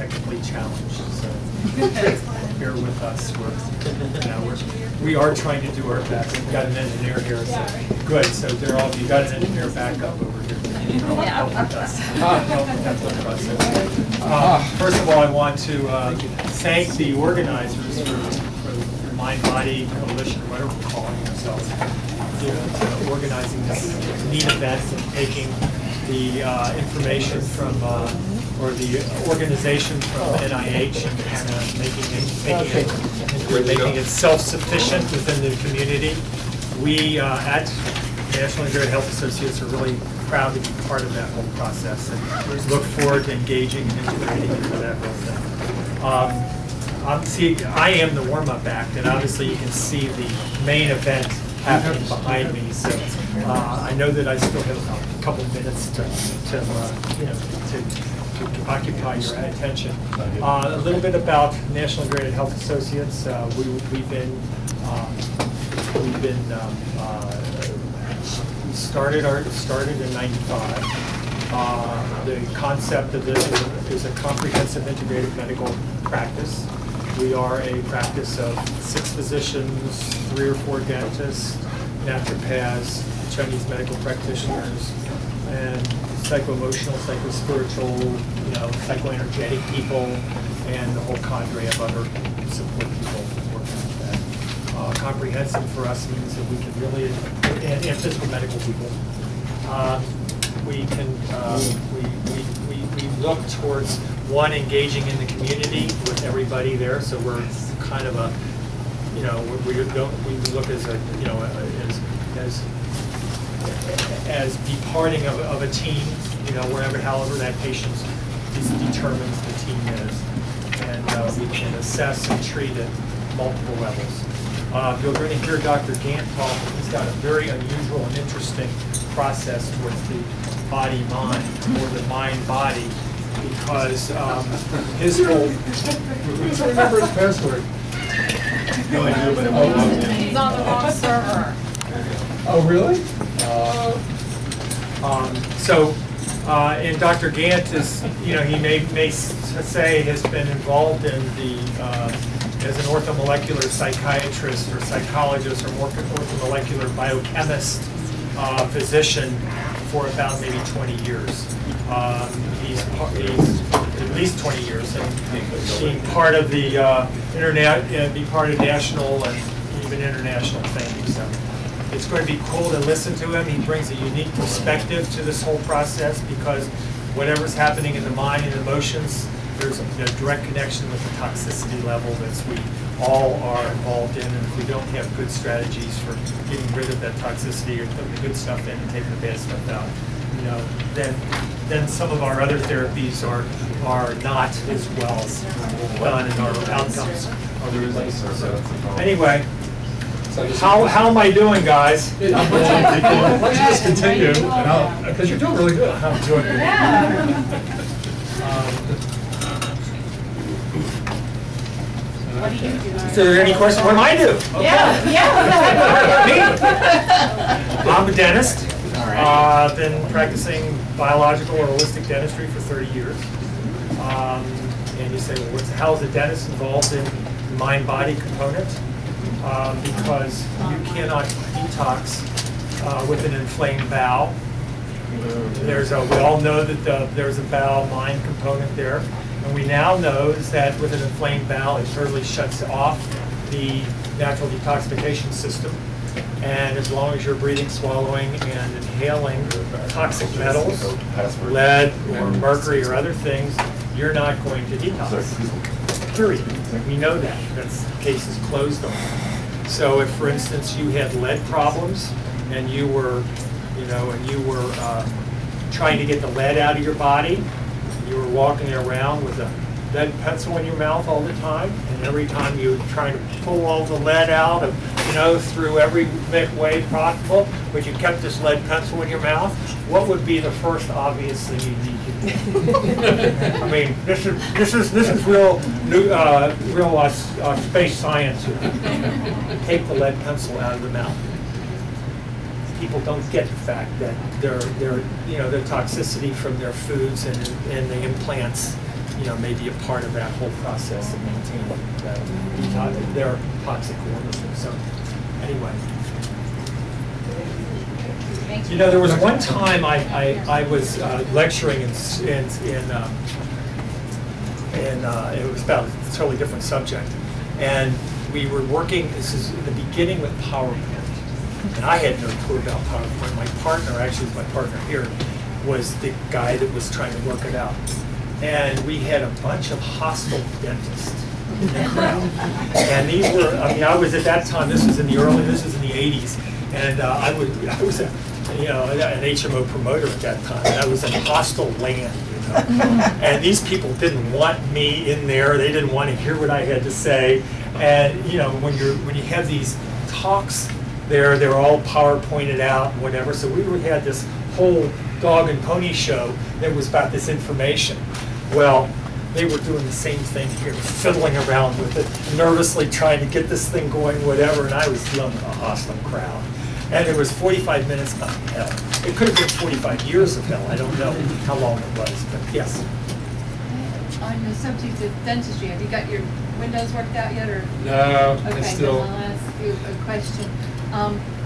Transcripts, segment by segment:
technically challenged, so bear with us. We are trying to do our best. We've got an engineer here, so good. So they're all, you got an engineer backup over here. Help with us. Help with that whole process. First of all, I want to thank the organizers for the Mind Body Coalition, or whatever we're calling ourselves, to organizing this neat event and taking the information from, or the organization from NIH and kind of making it self-sufficient within the community. We at National Integrative Health Associates are really proud to be part of that whole process and look forward to engaging and integrating into that whole thing. See, I am the warm-up act, and obviously you can see the main event happening behind me. So I know that I still have a couple minutes to occupy your attention. A little bit about National Integrative Health Associates. We've been started in '95. The concept of this is a comprehensive integrative medical practice. We are a practice of 6 physicians, 3 or 4 dentists, naturopaths, Chinese medical practitioners, and psycho-emotional, psycho-spiritual, psycho-energetic people, and the whole cadre of other support people working with that. Comprehensive for us means that we can really, and physical medical people, we look towards one, engaging in the community with everybody there. So we're kind of a, we look as a, as be parting of a team, however that patient determines the team is, and we can assess and treat at multiple levels. You're going to hear Dr. Gant talk. He's got a very unusual and interesting process towards the body-mind, or the mind-body, because his whole... Who's remember his password? No idea, but he's on the wrong server. Oh, really? And Dr. Gant is, he may say has been involved in the, as an orthomolecular psychiatrist or psychologist or more orthomolecular biochemist physician for about maybe 20 years. He's at least 20 years, and being part of the be part of national and even international fame. So it's going to be cool to listen to him. He brings a unique perspective to this whole process, because whatever's happening in the mind and emotions, there's a direct connection with the toxicity level that we all are involved in. And if we don't have good strategies for getting rid of that toxicity or putting the good stuff in and taking the bad stuff out, then some of our other therapies are not as well done, and our outcomes are really. So anyway, how am I doing, guys? Why don't you just continue, because you're doing really good. I'm doing good. What do you do? Is there any questions? What do I do? Okay. I'm a dentist. I've been practicing biological or holistic dentistry for 30 years. And you say, well, how is a dentist involved in the mind-body component? Because you cannot detox with an inflamed bowel. We all know that there's a bowel-mind component there. And we now know is that with an inflamed bowel, it totally shuts off the natural detoxification system. And as long as you're breathing, swallowing, and inhaling toxic metals, lead or mercury or other things, you're not going to detox. Period. We know that. That's case is closed on. So if, for instance, you had lead problems and you were, trying to get the lead out of your body, you were walking around with a lead pencil in your mouth all the time, and every time you were trying to pull all the lead out of, through every way possible, but you kept this lead pencil in your mouth, what would be the first obvious thing you need to do? I mean, this is real space science here. Take the lead pencil out of the mouth. People don't get the fact that their toxicity from their foods and the implants may be a part of that whole process of maintaining their toxic organisms. So anyway. There was one time I was lecturing in it was about a totally different subject, and we were working. This is in the beginning with PowerPoint, and I had no clue about PowerPoint. My partner, actually, my partner here, was the guy that was trying to work it out, and we had a bunch of hostile dentists in the crowd, and these were. I was at that time. This was in the 80s, and I was an HMO promoter at that time, and I was in hostile land, and these people didn't want me in there. They didn't want to hear what I had to say, and when you have these talks there, they're all PowerPointed out and whatever. So we had this whole dog and pony show that was about this information. Well, they were doing the same thing here, fiddling around with it, nervously trying to get this thing going, whatever, and I was dealing with a hostile crowd. And it was 45 minutes of hell. It could have been 45 years of hell. I don't know how long it was, but yes. On the subject of dentistry, have you got your windows worked out yet, or? No, Okay, it's then still. I'll ask you a question.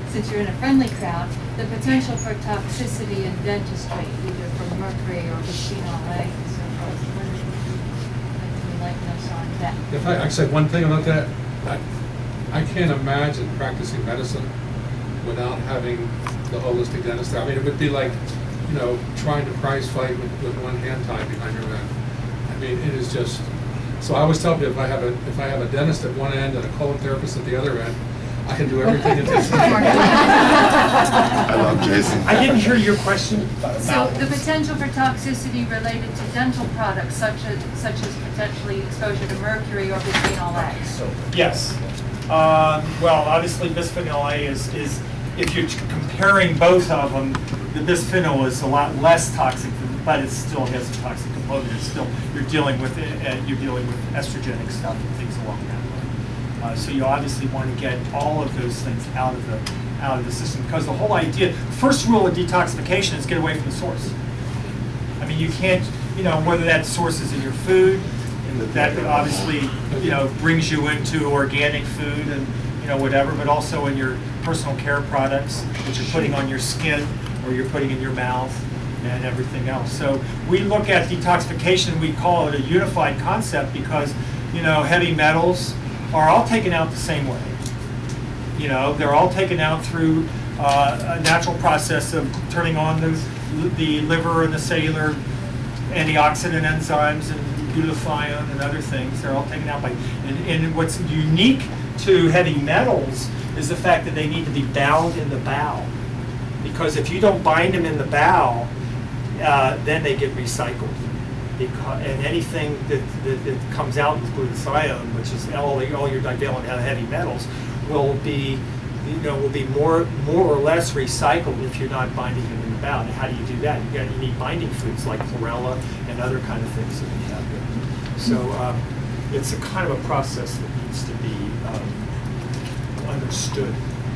Since you're in a friendly crowd, the potential for toxicity in dentistry, either from mercury or bisphenol A, and so forth, what would you enlighten us on that? If I can say one thing about that, I can't imagine practicing medicine without having the holistic dentist. I mean, it would be like, trying to prize fight with one hand tied behind your back. I mean, it is just. So I always tell people, if I have a dentist at one end and a colon therapist at the other end, I can do everything in this. I love Jason. I didn't hear your question. So the potential for toxicity related to dental products, such as potentially exposure to mercury or bisphenol A. Yes. Well, obviously, bisphenol A is if you're comparing both of them, the bisphenol is a lot less toxic, but it still has a toxic component. It's still you're dealing with estrogenic stuff and things along that line. So you obviously want to get all of those things out of the system, because the whole idea, first rule of detoxification is get away from the source. I mean, you can't, whether that source is in your food, and that obviously, brings you into organic food and whatever, but also in your personal care products that you're putting on your skin or you're putting in your mouth and everything else. So we look at detoxification, we call it a unified concept because, heavy metals are all taken out the same way. They're all taken out through a natural process of turning on the liver and the cellular antioxidant enzymes and glutathione and other things. They're all taken out by, and what's unique to heavy metals is the fact that they need to be bound in the bowel. Because if you don't bind them in the bowel, then they get recycled. And anything that comes out with glutathione, which is all your divalent heavy metals, will be more or less recycled if you're not binding them in the bowel. And how do you do that? You need binding foods like chlorella and other kind of things that we have there. So it's a kind of a process that needs to be understood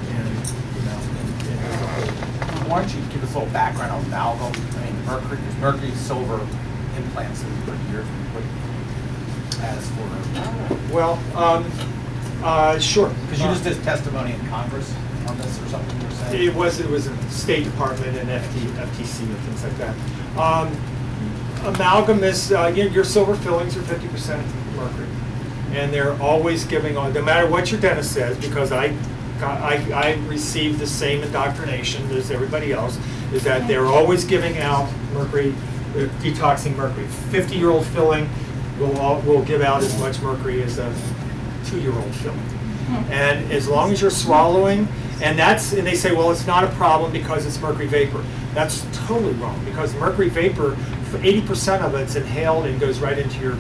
and as a whole. Why don't you give us a little background on amalgam? I mean, mercury, silver implants that we put here, as for. Well, sure. Because you just did testimony in Congress on this or something you were saying? It was in the State Department and FTC and things like that. Amalgam is, your silver fillings are 50% mercury. And they're always giving on, no matter what your dentist says, because I received the same indoctrination as everybody else, is that they're always giving out mercury, detoxing mercury. 50-year-old filling will give out as much mercury as a 2-year-old filling. And as long as you're swallowing, and they say, well, it's not a problem because it's mercury vapor. That's totally wrong, because mercury vapor, 80% of it's inhaled and goes right into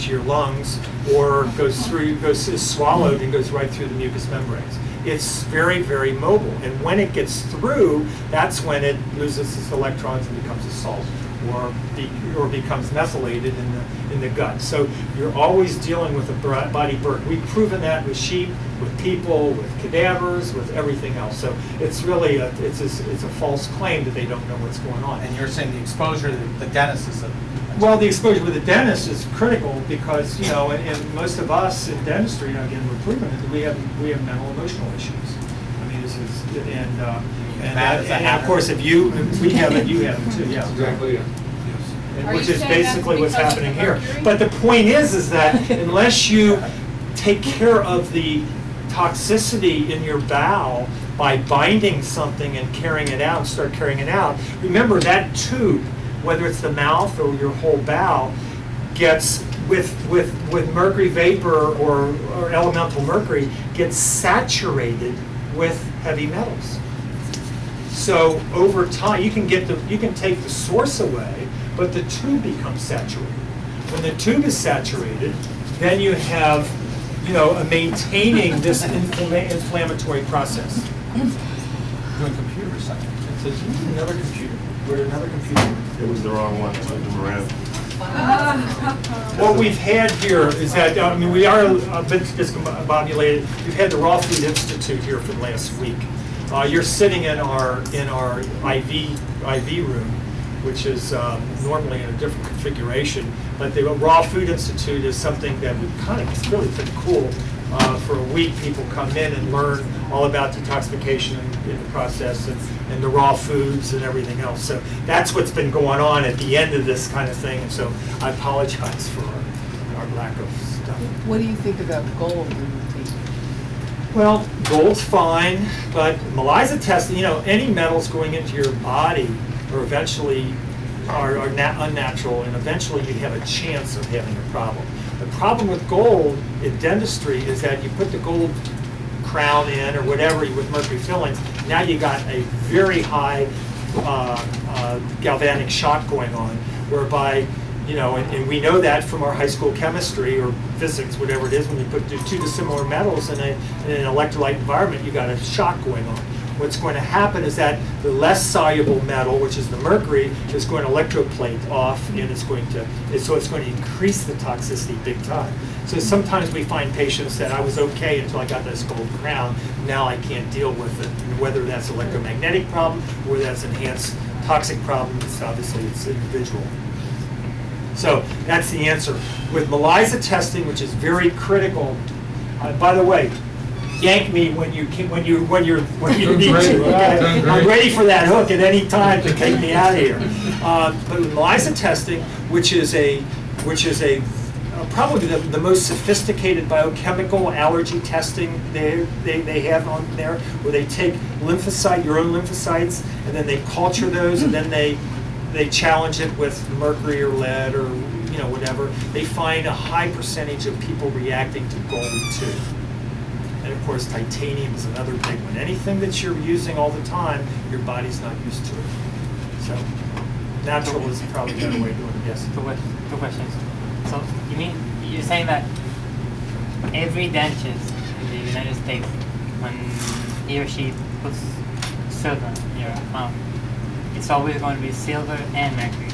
your lungs, or is swallowed and goes right through the mucous membranes. It's very, very mobile, and when it gets through, that's when it loses its electrons and becomes a salt, or becomes methylated in the gut. So you're always dealing with a body burden. We've proven that with sheep, with people, with cadavers, with everything else. So it's really it's a false claim that they don't know what's going on. And you're saying the exposure to the dentist is a Well, the exposure with the dentist is critical because, you know, and most of us in dentistry, you know, again, we're proven it, we have mental emotional issues. I mean, this is, and of course, if we have it, you have it too, yeah. Exactly, yeah. And Are which you is saying that's basically what's because of happening the here. mercury? But the point is that unless you take care of the toxicity in your bowel by binding something and carrying it out, start carrying it out, remember that tube, whether it's the mouth or your whole bowel, gets with mercury vapor or elemental mercury, gets saturated with heavy metals. So over time, you can take the source away, but the tube becomes saturated. When the tube is saturated, then you have, you know, a maintaining this inflammatory process. Doing computer science. It says, you need another computer. We're another computer. It was the wrong one. Moved them around. What we've had here is that, I mean, we are a bit discombobulated. We've had the Raw Food Institute here for the last week. You're sitting in our IV room, which is normally in a different configuration. But the Raw Food Institute is something that we kind of, it's really pretty cool. For a week, people come in and learn all about detoxification in the process and the raw foods and everything else. So that's what's been going on at the end of this kind of thing. And so I apologize for our lack of stuff. What do you think about gold in the tea? Well, gold's fine, but ELISA testing, you know, any metals going into your body are eventually unnatural, and eventually you have a chance of having a problem. The problem with gold in dentistry is that you put the gold crown in or whatever with mercury fillings, now you got a very high galvanic shock going on, whereby, you know, and we know that from our high school chemistry or physics, whatever it is, when you put two dissimilar metals in an electrolyte environment, you got a shock going on. What's going to happen is that the less soluble metal, which is the mercury, is going to electroplate off, and it's going to increase the toxicity big time. So sometimes we find patients that I was okay until I got this gold crown, now I can't deal with it. And whether that's electromagnetic problem or that's enhanced toxic problem, it's individual. So that's the answer. With ELISA testing, which is very critical, by the way, yank me when you need to. Okay? I'm ready for that hook at any time to take me out of here. But with ELISA testing, which is probably the most sophisticated biochemical allergy testing they have on there, where they take your own lymphocytes, and then they culture those, and then they challenge it with mercury or lead or whatever. They find a high percentage of people reacting to gold too. And of course, titanium is another big one. Anything that you're using all the time, your body's not used to it. So, natural is probably a better way of doing it. Yes. Two questions. So, you're saying that every dentist in the United States, when he or she puts silver in your mouth, it's always going to be silver and mercury.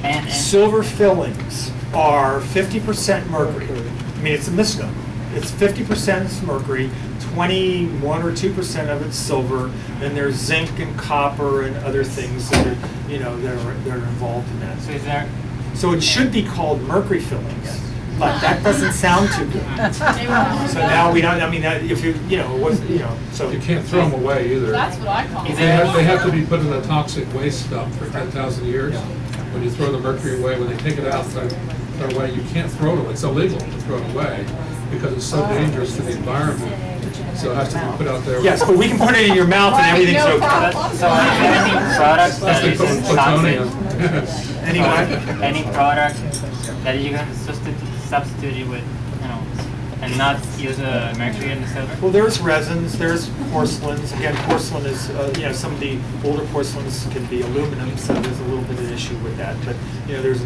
And silver fillings are 50% mercury. I mean, it's a misnomer. It's 50% mercury, 21 or 2% of it's silver, and there's zinc and copper and other things that are, they're involved in that. So it should be called mercury fillings, but that doesn't sound too good. So now we don't. I mean, if so you can't throw them away either. That's what I call it. They have to be put in a toxic waste dump for 10,000 years. When you throw the mercury away, when they take it out, throw away, you can't throw it away. It's illegal to throw it away because it's so dangerous to the environment. So it has to be put out there. Yes, but we can put it in your mouth and everything's no okay. problem. So any product Unless they put plutonium. Anyway. Any product that you can substitute it with, and not use mercury and the silver? Well, there's resins, there's porcelains. Again, porcelain is, some of the older porcelains can be aluminum, so there's a little bit of issue with that. But, there's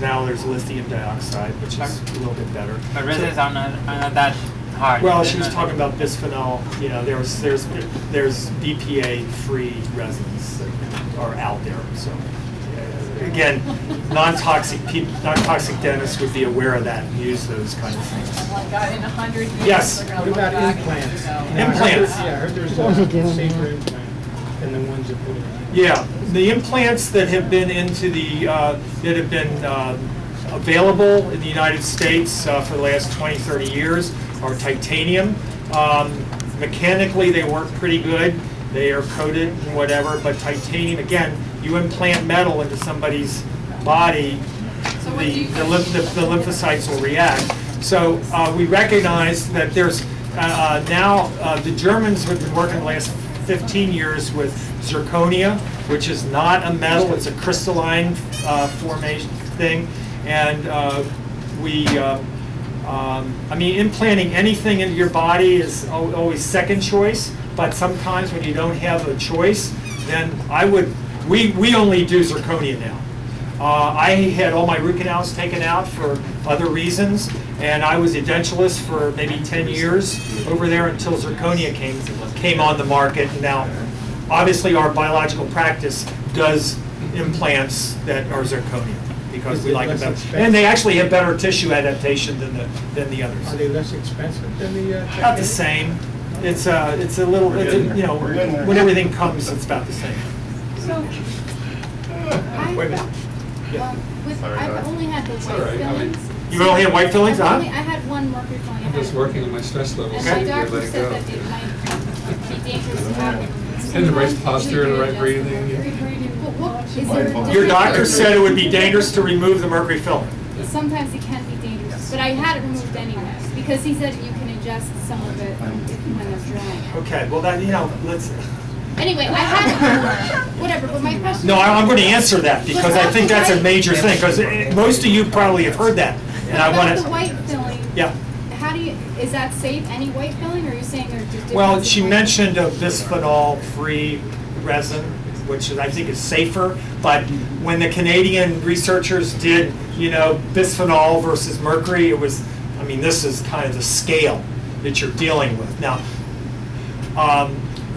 lithium dioxide, which is a little bit better. But resins are not that hard. Well, she was talking about bisphenol. There's BPA-free resins that are out there. So, again, non-toxic dentists would be aware of that and use those kind of things. Like in 100 years. Yes. they're gonna What look about back and implants? go, Implants. I heard there's a safer implant. And the ones that put it. Yeah, the implants that have been into the, that have been available in the United States for the last 20, 30 years are titanium. Mechanically, they work pretty good. They are coated and whatever, but titanium, again, you implant metal into somebody's body, So what do you the lymphocytes will react. So we recognize that there's now, the Germans have been working the last 15 years with zirconia, which is not a metal, it's a crystalline formation thing. And I mean, implanting anything into your body is always second choice, but sometimes when you don't have a choice, then we only do zirconia now. I had all my root canals taken out for other reasons, and I was a dentalist for maybe 10 years over there until zirconia came on the market. Now, obviously, our biological practice does implants that are zirconia because we like them better. And they actually have better tissue adaptation than the others. Are they less expensive than the? About the same. It's a little, you know, when everything comes, it's about the same. So, Wait a minute. Yeah. I've only had the all right. white I mean, fillings. You only have white fillings, I huh? had one mercury filling. I'm just working on my stress levels. And Okay. my Let doctor it said go. that it might be dangerous to have them. And the right Sometimes posture and the right breathing. But what, is there a difference? Your doctor said it would be dangerous to remove the mercury filling. Sometimes it can be dangerous, but I had it removed anyway, because he said you can adjust some of it when they're drying. Okay, well, that, you know, let's, Anyway, I had it, whatever, but my question. no, I'm going to answer that because I think that's a major thing, because most of you probably have heard that. And I About want the to, white filling, yeah. how do you, is that safe, any white filling, or are you saying there's just different? Well, she mentioned a bisphenol-free resin, which I think is safer, but when the Canadian researchers did, you know, bisphenol versus mercury, it was, I mean, this is kind of the scale that you're dealing with. Now,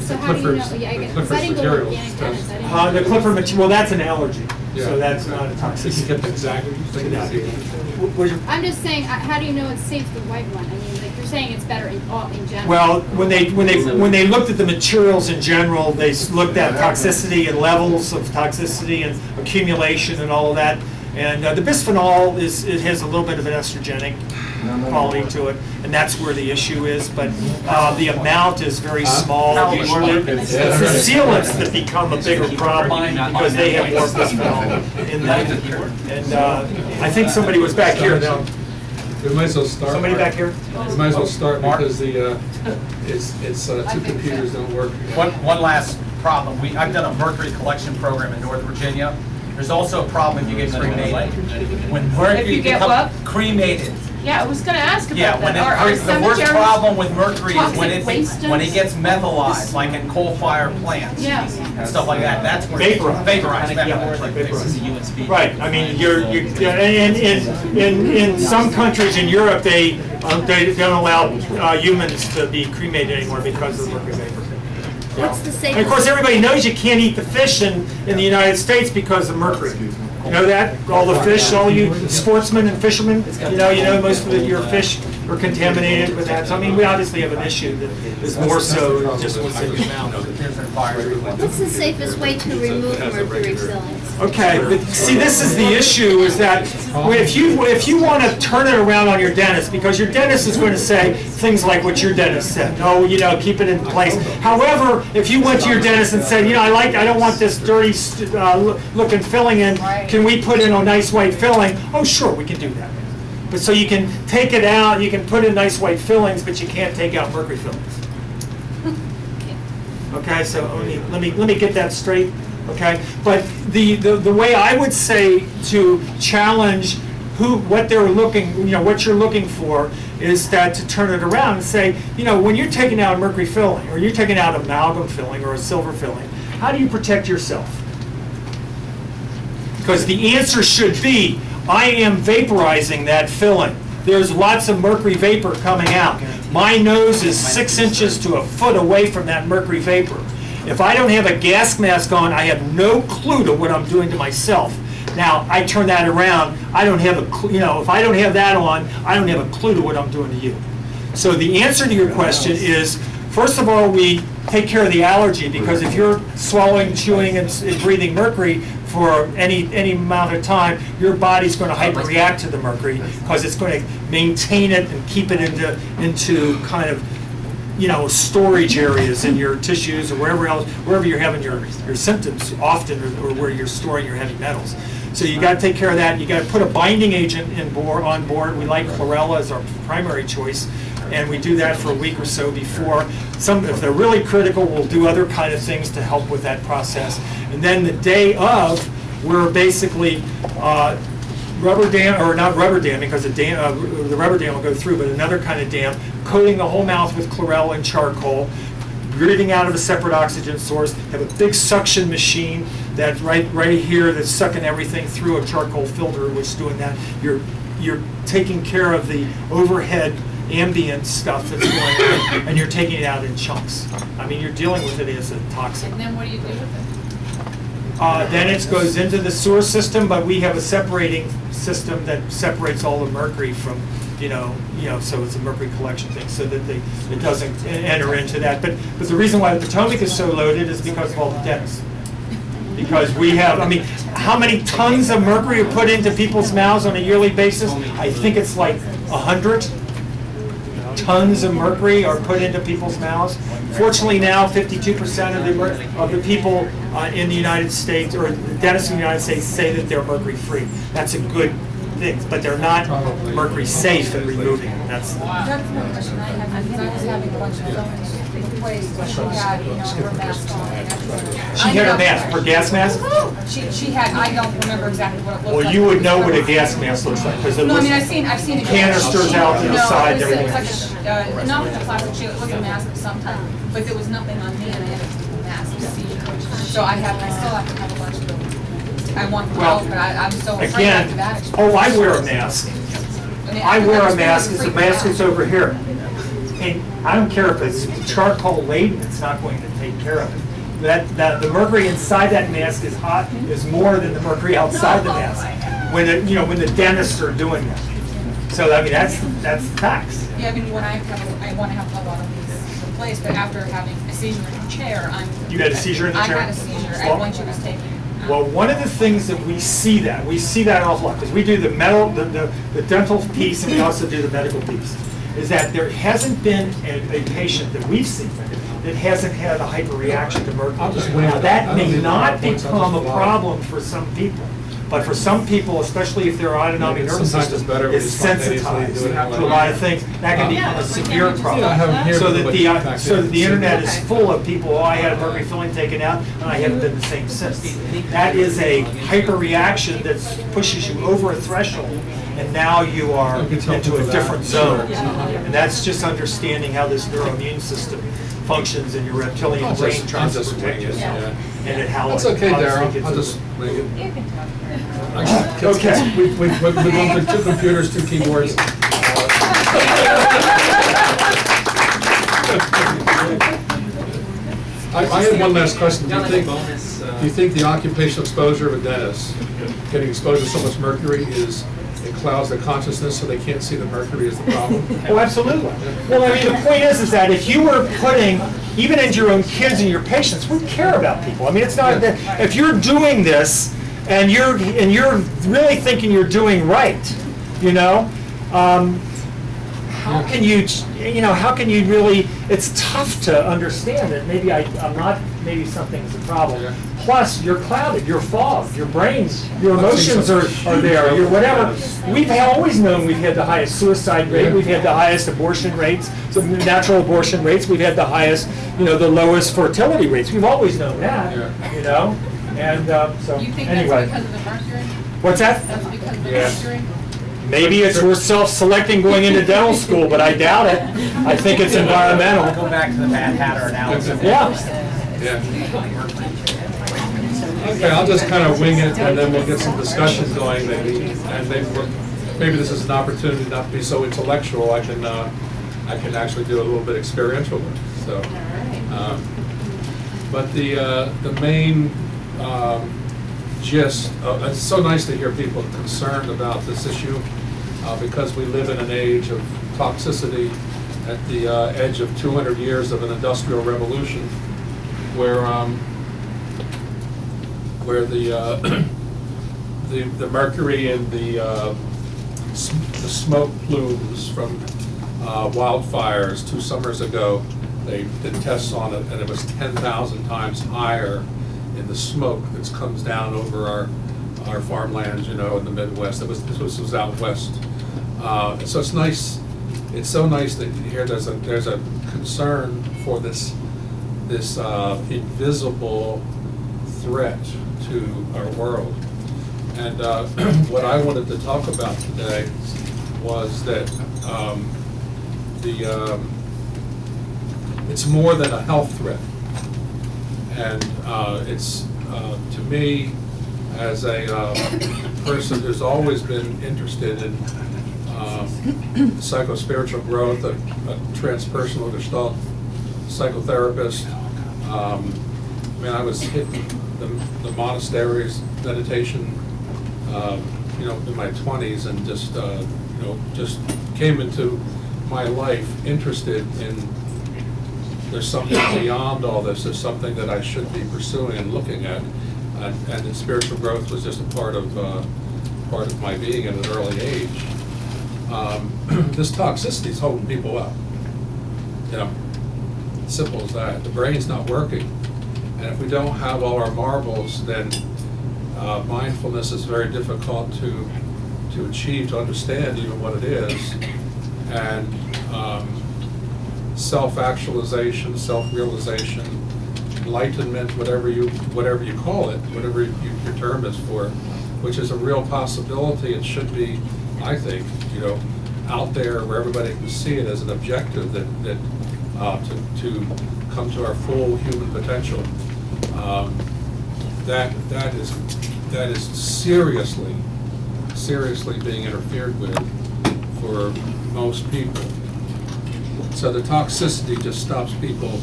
So how do you know, yeah, I guess, 'cause I didn't go to organic dentist, I didn't. the Clipper material, well, that's an allergy, Yeah. so that's not a You can toxicity. get the exact thing that you want. Was your- I'm just saying, how do you know it's safe, the white one? I mean, like, you're saying it's better in general. Well, when they looked at the materials in general, they looked at toxicity and levels of toxicity and accumulation and all of that. And the bisphenol it has a little bit of an estrogenic quality to it, and that's where the issue is. But the amount is very small usually. It's the sealants that become a bigger problem because they have more bisphenol in them. And I think somebody was back here now. We might as well start. Somebody back here? We might as well start Mark? because the, it's two computers don't work. One last problem. I've done a mercury collection program in North Virginia. There's also a problem if you get cremated. When mercury you get becomes what? cremated. Yeah, I was gonna ask Yeah, about when that. Are the worst cemeteries- problem with mercury is when toxic waste when it dumps? gets metallized, like in coal-fired plants. Yeah. And stuff like that. That's where Vaporized. Vaporized. Yeah. Right, I mean, in some countries in Europe, they don't allow humans to be cremated anymore because of mercury vapor. What's the And safest? of course, everybody knows you can't eat the fish in the United States because of mercury. You know that? All the fish, all you sportsmen and fishermen, you know most of your fish are contaminated with that. So I mean, we obviously have an issue that is more so than just what's in your mouth. What's the safest way to remove mercury fillings? Okay, but see, this is the issue, is that if you want to turn it around on your dentist, because your dentist is going to say things like what your dentist said, oh, you know, keep it in place. However, if you went to your dentist and said, you know, I don't want this dirty looking filling in, can we put in a nice white filling? Oh, sure, we can do that. But so you can take it out, you can put in nice white fillings, but you can't take out mercury fillings. Okay, so let me get that straight. Okay, but the way I would say to challenge what they're looking, you know, what you're looking for is that to turn it around and say, you know, when you're taking out a mercury filling or you're taking out amalgam filling or a silver filling, how do you protect yourself? Because the answer should be, I am vaporizing that filling. There's lots of mercury vapor coming out. My nose is 6 inches to a foot away from that mercury vapor. If I don't have a gas mask on, I have no clue to what I'm doing to myself. Now, I turn that around, I don't have a clue, you know, if I don't have that on, I don't have a clue to what I'm doing to you. So the answer to your question is, first of all, we take care of the allergy, because if you're swallowing, chewing, and breathing mercury for any amount of time, your body's going to hyperreact to the mercury, because it's going to maintain it and keep it into kind of, you know, storage areas in your tissues or wherever you're having your symptoms often, or where you're storing your heavy metals. So you got to take care of that. You got to put a binding agent on board. We like chlorella as our primary choice, and we do that for a week or so before. If they're really critical, we'll do other kind of things to help with that process. And then the day of, we're basically rubber dam, or not rubber dam, because the rubber dam will go through, but another kind of dam, coating the whole mouth with chlorella and charcoal, breathing out of a separate oxygen source, have a big suction machine that's right here that's sucking everything through a charcoal filter, which is doing that. You're taking care of the overhead ambient stuff that's going on, and you're taking it out in chunks. I mean, you're dealing with it as a toxin. And then what do you do with it? Then it goes into the sewer system, but we have a separating system that separates all the mercury from, so it's a mercury collection thing, so that it doesn't enter into that. But the reason why the Potomac is so loaded is because of all the dentists. Because we have, I mean, how many tons of mercury are put into people's mouths on a yearly basis? I think it's like 100 tons of mercury are put into people's mouths. Fortunately now, 52% of the people in the United States, or the dentists in the United States, say that they're mercury free. That's a good thing, but they're not mercury safe in removing it. That's That's one question I have, because I was having a bunch of illness ways where she had, her mask on and everything. She had her mask, her gas mask? She had, I don't remember exactly what it looked like. Well, you would know what a gas mask looks like, because it No, I was mean, I've seen it. canisters out to the side and No, it everything. was like a, not with a plastic shield, it was a mask of some type, but there was nothing on me, and I had to keep the mask to see. So I still have to have a bunch of, I want to help, but I'm so afraid Again, after that. oh, I wear a mask. I wear a mask, the mask is over here. And I don't care if it's charcoal laden, it's not going to take care of it. The mercury inside that mask is more than the mercury outside the mask, when the dentists are doing that. So, I mean, that's facts. Yeah, I mean, when I want to have a lot of these replaced, but after having a seizure in the chair, You had a seizure in the chair? I had a seizure, and when she was taking. Well, one of the things that we see an awful lot, because we do the dental piece, and we also do the medical piece, is that there hasn't been a patient that we've seen that hasn't had a hyperreaction to mercury. Now, that may not become a problem for some people, but for some people, especially if their autonomic nervous system is sensitized to a lot of things, that can become a severe problem. So that the internet is full of people, I had a mercury filling taken out, and I haven't been the same since. That is a hyperreaction that pushes you over a threshold, and now you are into a different zone. And that's just understanding how this neuroimmune system functions in your reptilian brain tries to protect you. And how That's okay, Darryl. I'll just make it. Okay. We've gone through 2 computers, 2 keyboards. I had one last question. Do you think the occupational exposure of a dentist, getting exposed to so much mercury, it clouds their consciousness so they can't see the mercury as the problem? Oh, absolutely. Well, I mean, the point is that if you were putting, even into your own kids and your patients, we care about people. I mean, it's not that, if you're doing this and you're really thinking you're doing right, how can you really, it's tough to understand that maybe something's a problem. Yeah. Plus, you're clouded, you're fogged, your brains, your emotions are there, you're whatever. We've always known we've had the highest suicide rate, we've had the highest abortion rates, so natural abortion rates, we've had the highest, the lowest fertility rates. We've always known that, and so, You think anyway. that's because of the mercury? What's that? That's because of the Yes. mercury? Maybe we're self-selecting going into dental school, but I doubt it. I think it's environmental. Go back to the Mad Hatter analysis. Yeah. Okay, I'll just kind of wing it, and then we'll get some discussion going, maybe. And maybe this is an opportunity not to be so intellectual. I can actually do a little bit experiential work. So, but the main gist, it's so nice to hear people concerned about this issue, because we live in an age of toxicity at the edge of 200 years of an industrial revolution, where the mercury and the smoke plumes from wildfires 2 summers ago, they did tests on it, and it was 10,000 times higher in the smoke that comes down over our farmlands, in the Midwest. This was out west. So it's nice. It's so nice that here there's a concern for this invisible threat to our world. And what I wanted to talk about today was that it's more than a health threat. And it's, to me, as a person who's always been interested in psychospiritual growth, a transpersonal Gestalt psychotherapist, I was hitting the monasteries, meditation, in my 20s, and just came into my life interested in, there's something beyond all this. There's something that I should be pursuing and looking at, and spiritual growth was just a part of my being at an early age. This toxicity is holding people up. Simple as that. The brain's not working, and if we don't have all our marbles, then mindfulness is very difficult to achieve, to understand even what it is, and self-actualization, self-realization, enlightenment, whatever you call it, whatever your term is for, which is a real possibility. It should be, I think, out there where everybody can see it as an objective that to come to our full human potential. That is seriously being interfered with for most people. So the toxicity just stops people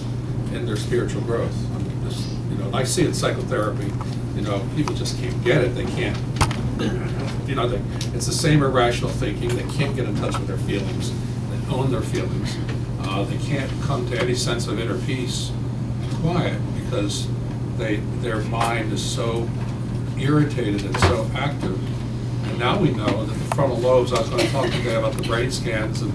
in their spiritual growth. I see in psychotherapy, people just can't get it. They can't. It's the same irrational thinking. They can't get in touch with their feelings. They own their feelings. They can't come to any sense of inner peace, quiet, because their mind is so irritated and so active. And now we know that the frontal lobes, I was going to talk today about the brain scans and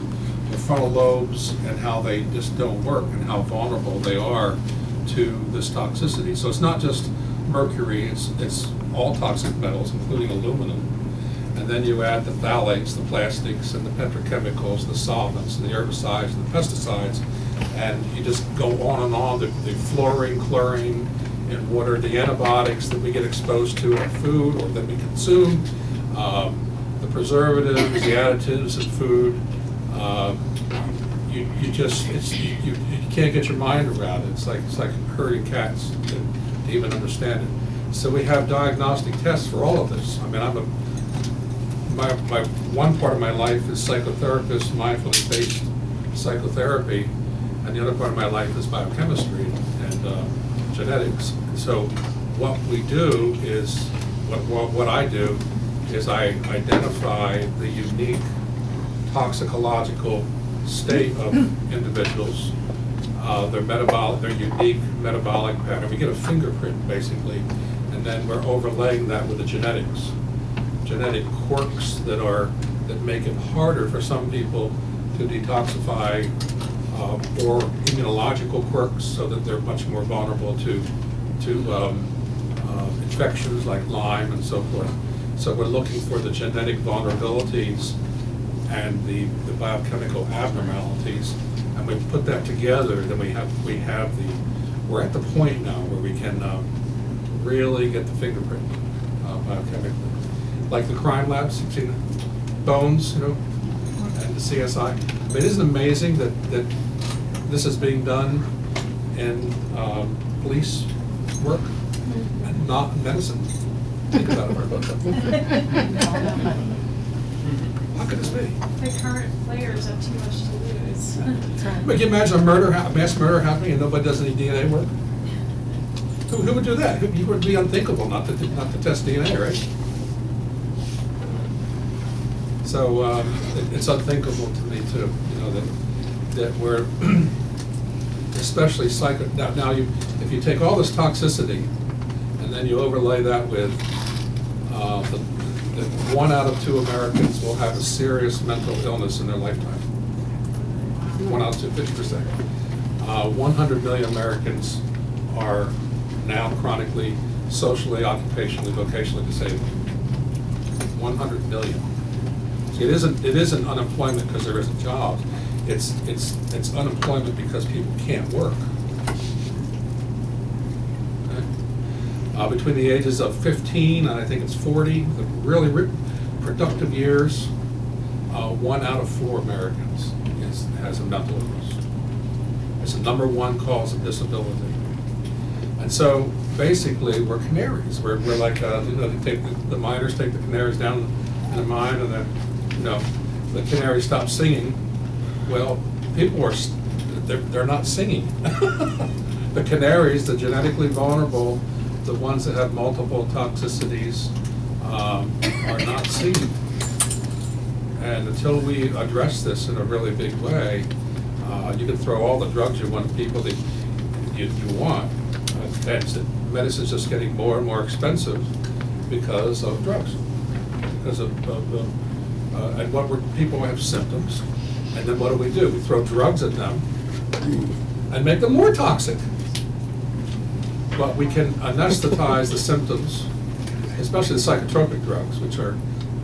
the frontal lobes and how they just don't work and how vulnerable they are to this toxicity. So it's not just mercury, it's all toxic metals, including aluminum. And then you add the phthalates, the plastics, and the petrochemicals, the solvents, and the herbicides, and the pesticides, and you just go on and on. The fluorine, chlorine in water, the antibiotics that we get exposed to in food or that we consume, the preservatives, the additives in food. You can't get your mind around it. It's like herding cats to even understand it. So we have diagnostic tests for all of this. My one part of my life is psychotherapist, mindfulness-based psychotherapy, and the other part of my life is biochemistry and genetics. So what we do is, what I do is I identify the unique toxicological state of individuals, their unique metabolic pattern. We get a fingerprint basically, and then we're overlaying that with the genetic quirks that make it harder for some people to detoxify, or immunological quirks, so that they're much more vulnerable to infections like Lyme and so forth. So we're looking for the genetic vulnerabilities and the biochemical abnormalities, and we put that together. Then we're at the point now where we can really get the fingerprint biochemically. Like the crime labs, you've seen bones, and the CSI. Isn't it amazing that this is being done in police work and not in medicine? Think about it for a minute. How could this be? The current players have too much to lose. But can you imagine a mass murder happening and nobody does any DNA work? Who would do that? It would be unthinkable not to test DNA, right? So it's unthinkable to me too, that we're, especially now if you take all this toxicity and then you overlay that with that 1 out of 2 Americans will have a serious mental illness in their lifetime. 1 out of 2, 50%. 100 million Americans are now chronically, socially, occupationally, vocationally disabled. 100 million. See, it isn't unemployment because there isn't jobs. It's unemployment because people can't work. Okay? Between the ages of 15 and I think it's 40, the really productive years, 1 out of 4 Americans has a mental illness. It's the #1 cause of disability. And so basically we're canaries. We're like, the miners take the canaries down in the mine and then, the canaries stop singing. Well, people they're not singing. The canaries, the genetically vulnerable, the ones that have multiple toxicities, are not singing. And until we address this in a really big way, you can throw all the drugs you want to people that you want. Medicine's just getting more and more expensive because of drugs. Because and people have symptoms, and then what do? We throw drugs at them and make them more toxic. But we can anesthetize the symptoms, especially the psychotropic drugs, which are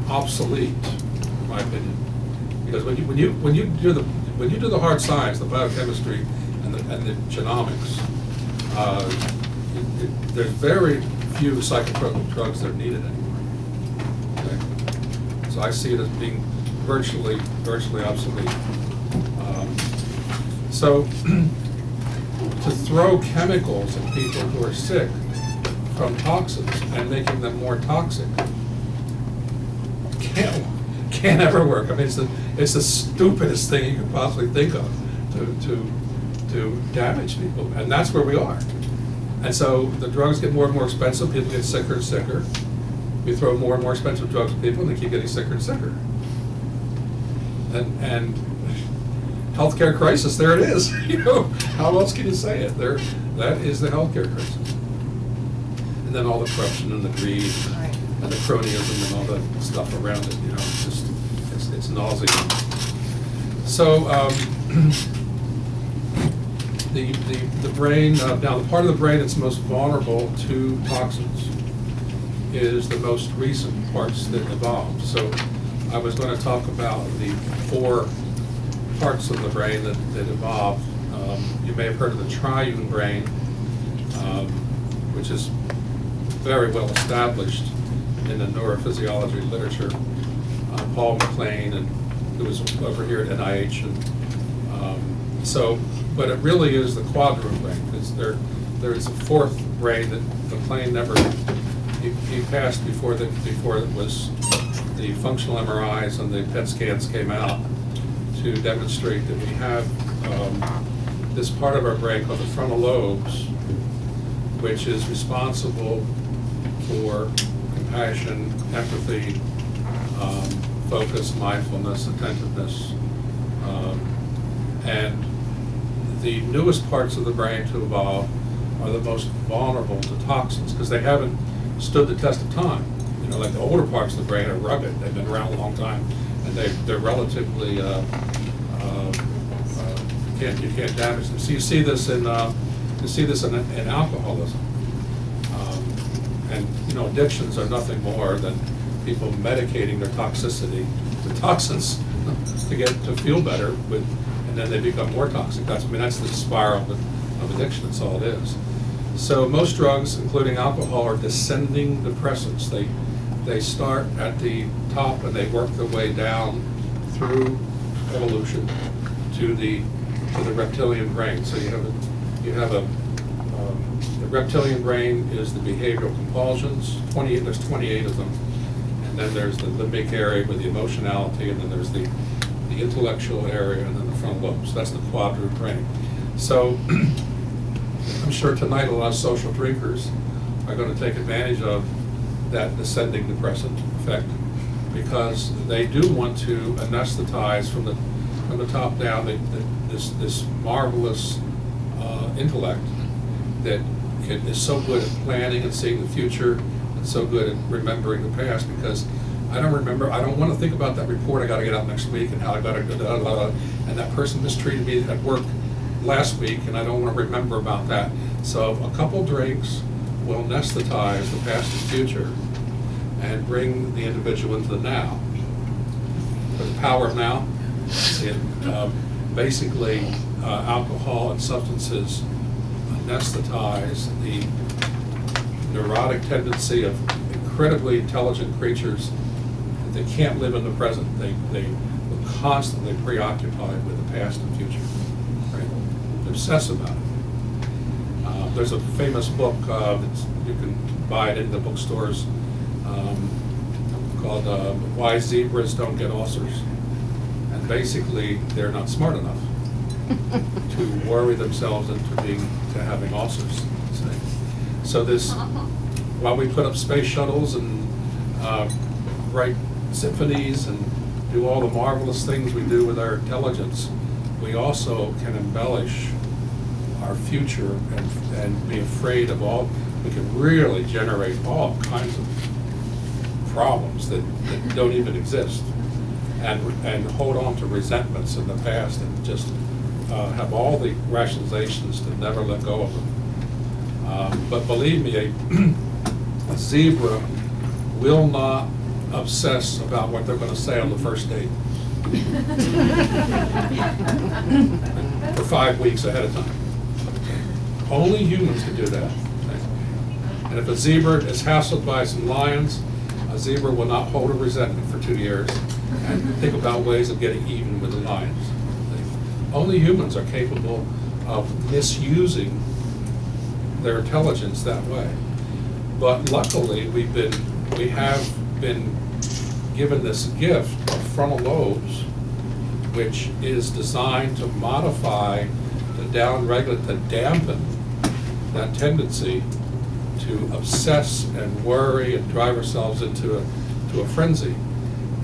obsolete, in my opinion. Because when you do the hard science, the biochemistry and the genomics, there's very few psychotropic drugs that are needed anymore. Okay? So I see it as being virtually obsolete. So to throw chemicals at people who are sick from toxins and making them more toxic can't ever work. I mean, it's the stupidest thing you could possibly think of to damage people, and that's where we are. And so the drugs get more and more expensive, people get sicker and sicker. We throw more and more expensive drugs at people and they keep getting sicker and sicker. And healthcare crisis, there it is. How else can you say it? That is the healthcare crisis. And then all the corruption and the greed and the cronyism and all that stuff around it, it's nauseating. So the brain, now the part of the brain that's most vulnerable to toxins is the most recent parts that evolved. So I was going to talk about the 4 parts of the brain that evolved. You may have heard of the triune brain, which is very well established in the neurophysiology literature. Paul McLean, and who was over here at NIH, and but it really is the quadruped brain. Because there is a 4th brain that McLean never he passed before it was the functional MRIs and the PET scans came out to demonstrate that we have this part of our brain called the frontal lobes, which is responsible for compassion, empathy, focus, mindfulness, attentiveness, and the newest parts of the brain to evolve are the most vulnerable to toxins because they haven't stood the test of time. Like the older parts of the brain are rugged; they've been around a long time, and they're relatively you can't damage them. So you see this in alcoholism, and addictions are nothing more than people medicating their toxicity, the toxins, to feel better and then they become more toxic. That's the spiral of addiction. That's all it is. So most drugs, including alcohol, are descending depressants. They start at the top and they work their way down through evolution to the reptilian brain. So you have the reptilian brain is the behavioral compulsions. There's 28 of them, and then there's the limbic area with the emotionality, and then there's the intellectual area, and then the frontal lobes. That's the quadruped brain. So I'm sure tonight a lot of social drinkers are going to take advantage of that descending depressant effect because they do want to anesthetize from from the top down, this marvelous intellect that is so good at planning and seeing the future, and so good at remembering the past, because I don't want to think about that report I got to get out next week and how I got to and that person mistreated me at work last week, and I don't want to remember about that. So a couple drinks will anesthetize the past and future and bring the individual into the now. The power of now, basically alcohol and substances anesthetize the neurotic tendency of incredibly intelligent creatures. They can't live in the present. They are constantly preoccupied with the past and future. Right? They obsess about it. There's a famous book you can buy it in the bookstores called "Why Zebras Don't Get Ulcers," and basically they're not smart enough to worry themselves into having ulcers. So this, while we put up space shuttles and write symphonies and do all the marvelous things we do with our intelligence, we also can embellish our future and be afraid of all. We can really generate all kinds of problems that don't even exist, and hold on to resentments in the past and just have all the rationalizations to never let go of them. But believe me, a zebra will not obsess about what they're going to say on the first date for 5 weeks ahead of time. Only humans can do that. And if a zebra is hassled by some lions, a zebra will not hold a resentment for 2 years and think about ways of getting even with the lions. Only humans are capable of misusing their intelligence that way. But luckily, we have been given this gift of frontal lobes, which is designed to modify, to downregulate, to dampen that tendency to obsess and worry and drive ourselves into a frenzy.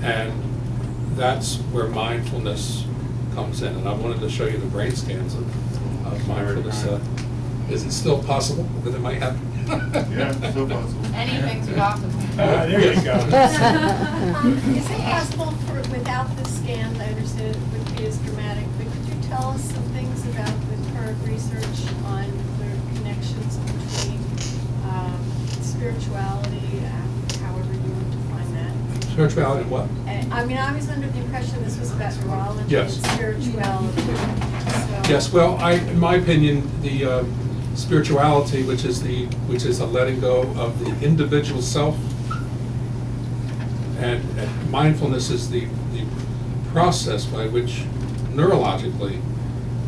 And that's where mindfulness comes in. And I wanted to show you the brain scans of mindfulness. Is it still possible that it might happen? Yeah, it's still possible. Anything's possible. There you go. Is it possible for, without the scan, I understand it would be as dramatic, but could you tell us some things about the current research on the connections between spirituality, however you would define that? Spirituality and what? I mean, I was under the impression this was about neurology Yes. and spirituality. So, Yes, well, in my opinion, the spirituality, which is a letting go of the individual self, and mindfulness is the process by which neurologically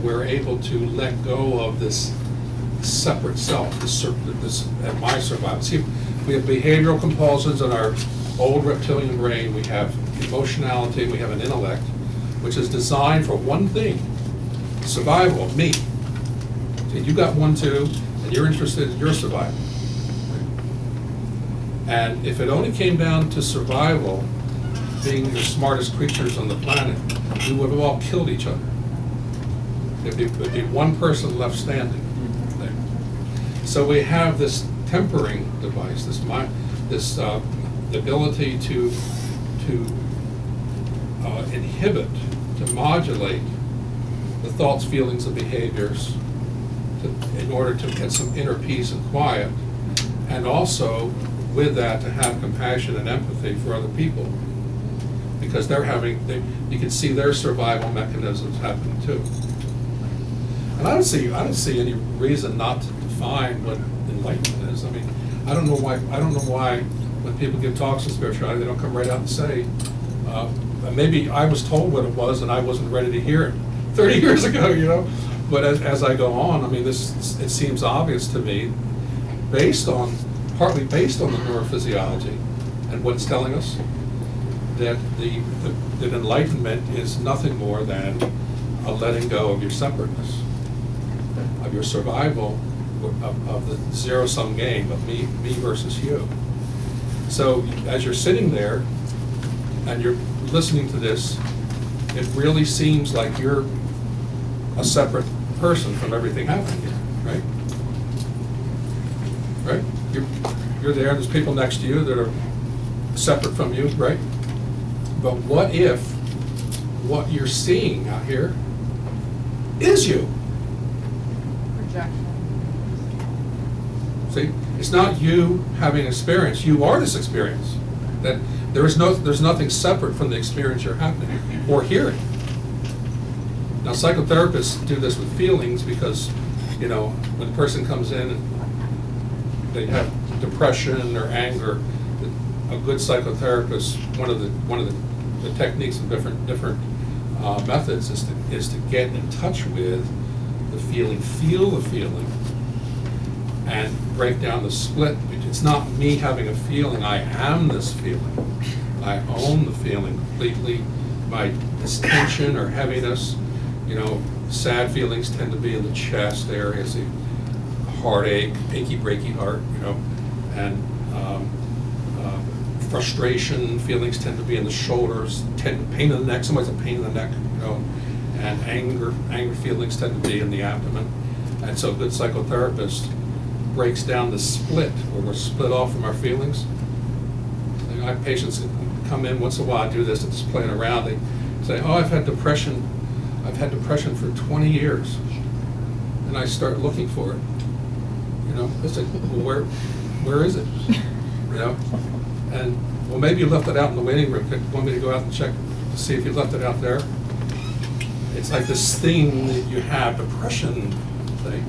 we're able to let go of this separate self, this my survival. See, we have behavioral compulsions in our old reptilian brain. We have emotionality. We have an intellect, which is designed for one thing: survival of me. See, you got one too, and you're interested in your survival. And if it only came down to survival, being the smartest creatures on the planet, we would have all killed each other. There'd be one person left standing. So we have this tempering device, this ability to inhibit, to modulate the thoughts, feelings, and behaviors in order to get some inner peace and quiet, and also with that to have compassion and empathy for other people, because you can see their survival mechanisms happening too. And I don't see any reason not to define what enlightenment is. I mean, I don't know why when people give talks on spirituality, they don't come right out and say, maybe I was told what it was and I wasn't ready to hear it 30 years ago, you know. But as I go on, I mean, it seems obvious to me, partly based on the neurophysiology and what it's telling us, that that enlightenment is nothing more than a letting go of your separateness, of your survival, of the zero-sum game of me versus you. So as you're sitting there and you're listening to this, it really seems like you're a separate person from everything happening here, right? Right? You're there, there's people next to you that are separate from you, right? But what if what you're seeing out here is you? Projection. See, it's not you having experience, you are this experience. That there's nothing separate from the experience you're having or hearing. Now, psychotherapists do this with feelings because, you know, when a person comes in and they have depression or anger, a good psychotherapist, one of the techniques and different methods is to get in touch with the feeling, feel the feeling, and break down the split. It's not me having a feeling, I am this feeling. I own the feeling completely. This tension or heaviness, you know, sad feelings tend to be in the chest area, see, heartache, achy breaky heart, you know, and frustration feelings tend to be in the shoulders, pain in the neck, somebody's a pain in the neck, you know, and anger feelings tend to be in the abdomen. And so a good psychotherapist breaks down the split, where we're split off from our feelings. I have patients that come in once in a while, I do this, it's just playing around, they say, oh, I've had depression for 20 years. And I start looking for it. You know, I say, well, where is it? You know? And, well, maybe you left it out in the waiting room. Want me to go out and check to see if you left it out there? It's like this thing that you have, depression thing.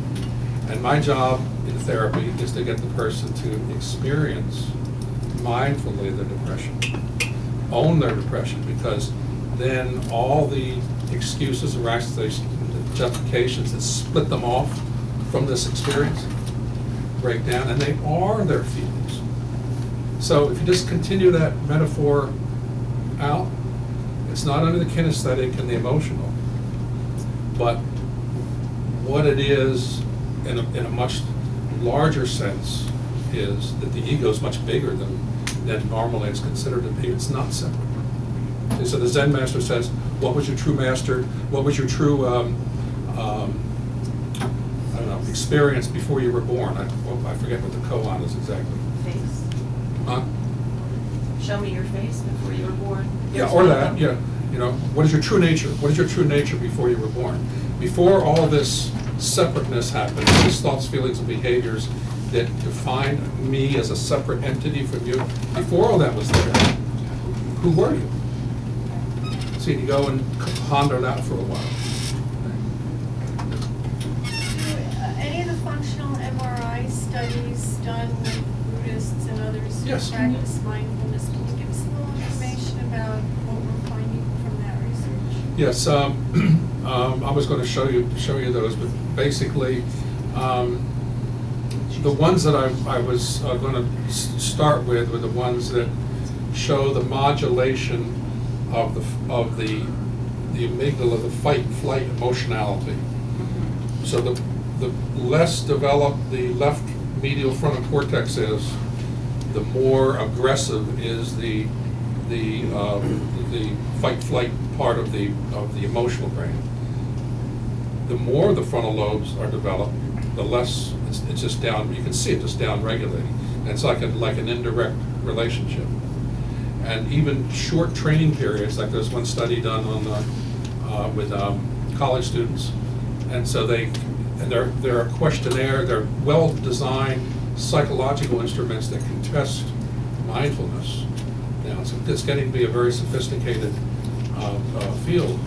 And my job in therapy is to get the person to experience mindfully the depression, own their depression, because then all the excuses and rationalizations, the justifications that split them off from this experience break down, and they are their feelings. So if you just continue that metaphor out, it's not only the kinesthetic and the emotional, but what it is in a much larger sense is that the ego is much bigger than normally it's considered to be. It's not separate. And so the Zen master says, what was your true master, what was your true I don't know, experience before you were born? I forget what the koan is exactly. Face. Huh? Show me your face before you were born. Yeah, or that, yeah. You know, what is your true nature? What is your true nature before you were born? Before all this separateness happened, these thoughts, feelings, and behaviors that defined me as a separate entity from you, before all that was there, who were you? So you go and ponder that for a while. Any of the functional MRI studies done with Buddhists and others who Yes. practice mindfulness, can you give us a little information about what we're finding from that research? Yes, I was going to show you those, but basically, the ones that I was going to start with were the ones that show the modulation of the amygdala, the fight-flight emotionality. So the less developed the left medial frontal cortex is, the more aggressive is the fight-flight part of the emotional brain. The more the frontal lobes are developed, the less it's just down. You can see it just down regulating. And it's like an indirect relationship. And even short training periods, like there's one study done on with college students, and so they're a questionnaire. They're well-designed psychological instruments that can test mindfulness. Now it's getting to be a very sophisticated field.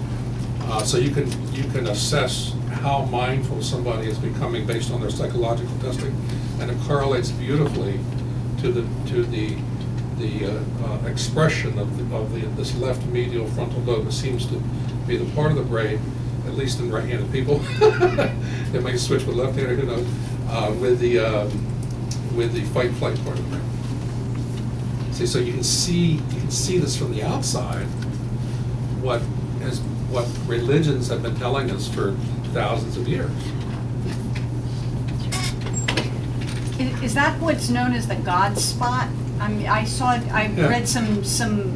So you can assess how mindful somebody is becoming based on their psychological testing, and it correlates beautifully to the expression of this left medial frontal lobe. It seems to be the part of the brain, at least in right-handed people. They might switch with left-handed, who knows? With the fight-flight part of the brain. See, so you can see this from the outside. What religions have been telling us for thousands of years. Is that what's known as the God spot? I mean, I Yeah. read some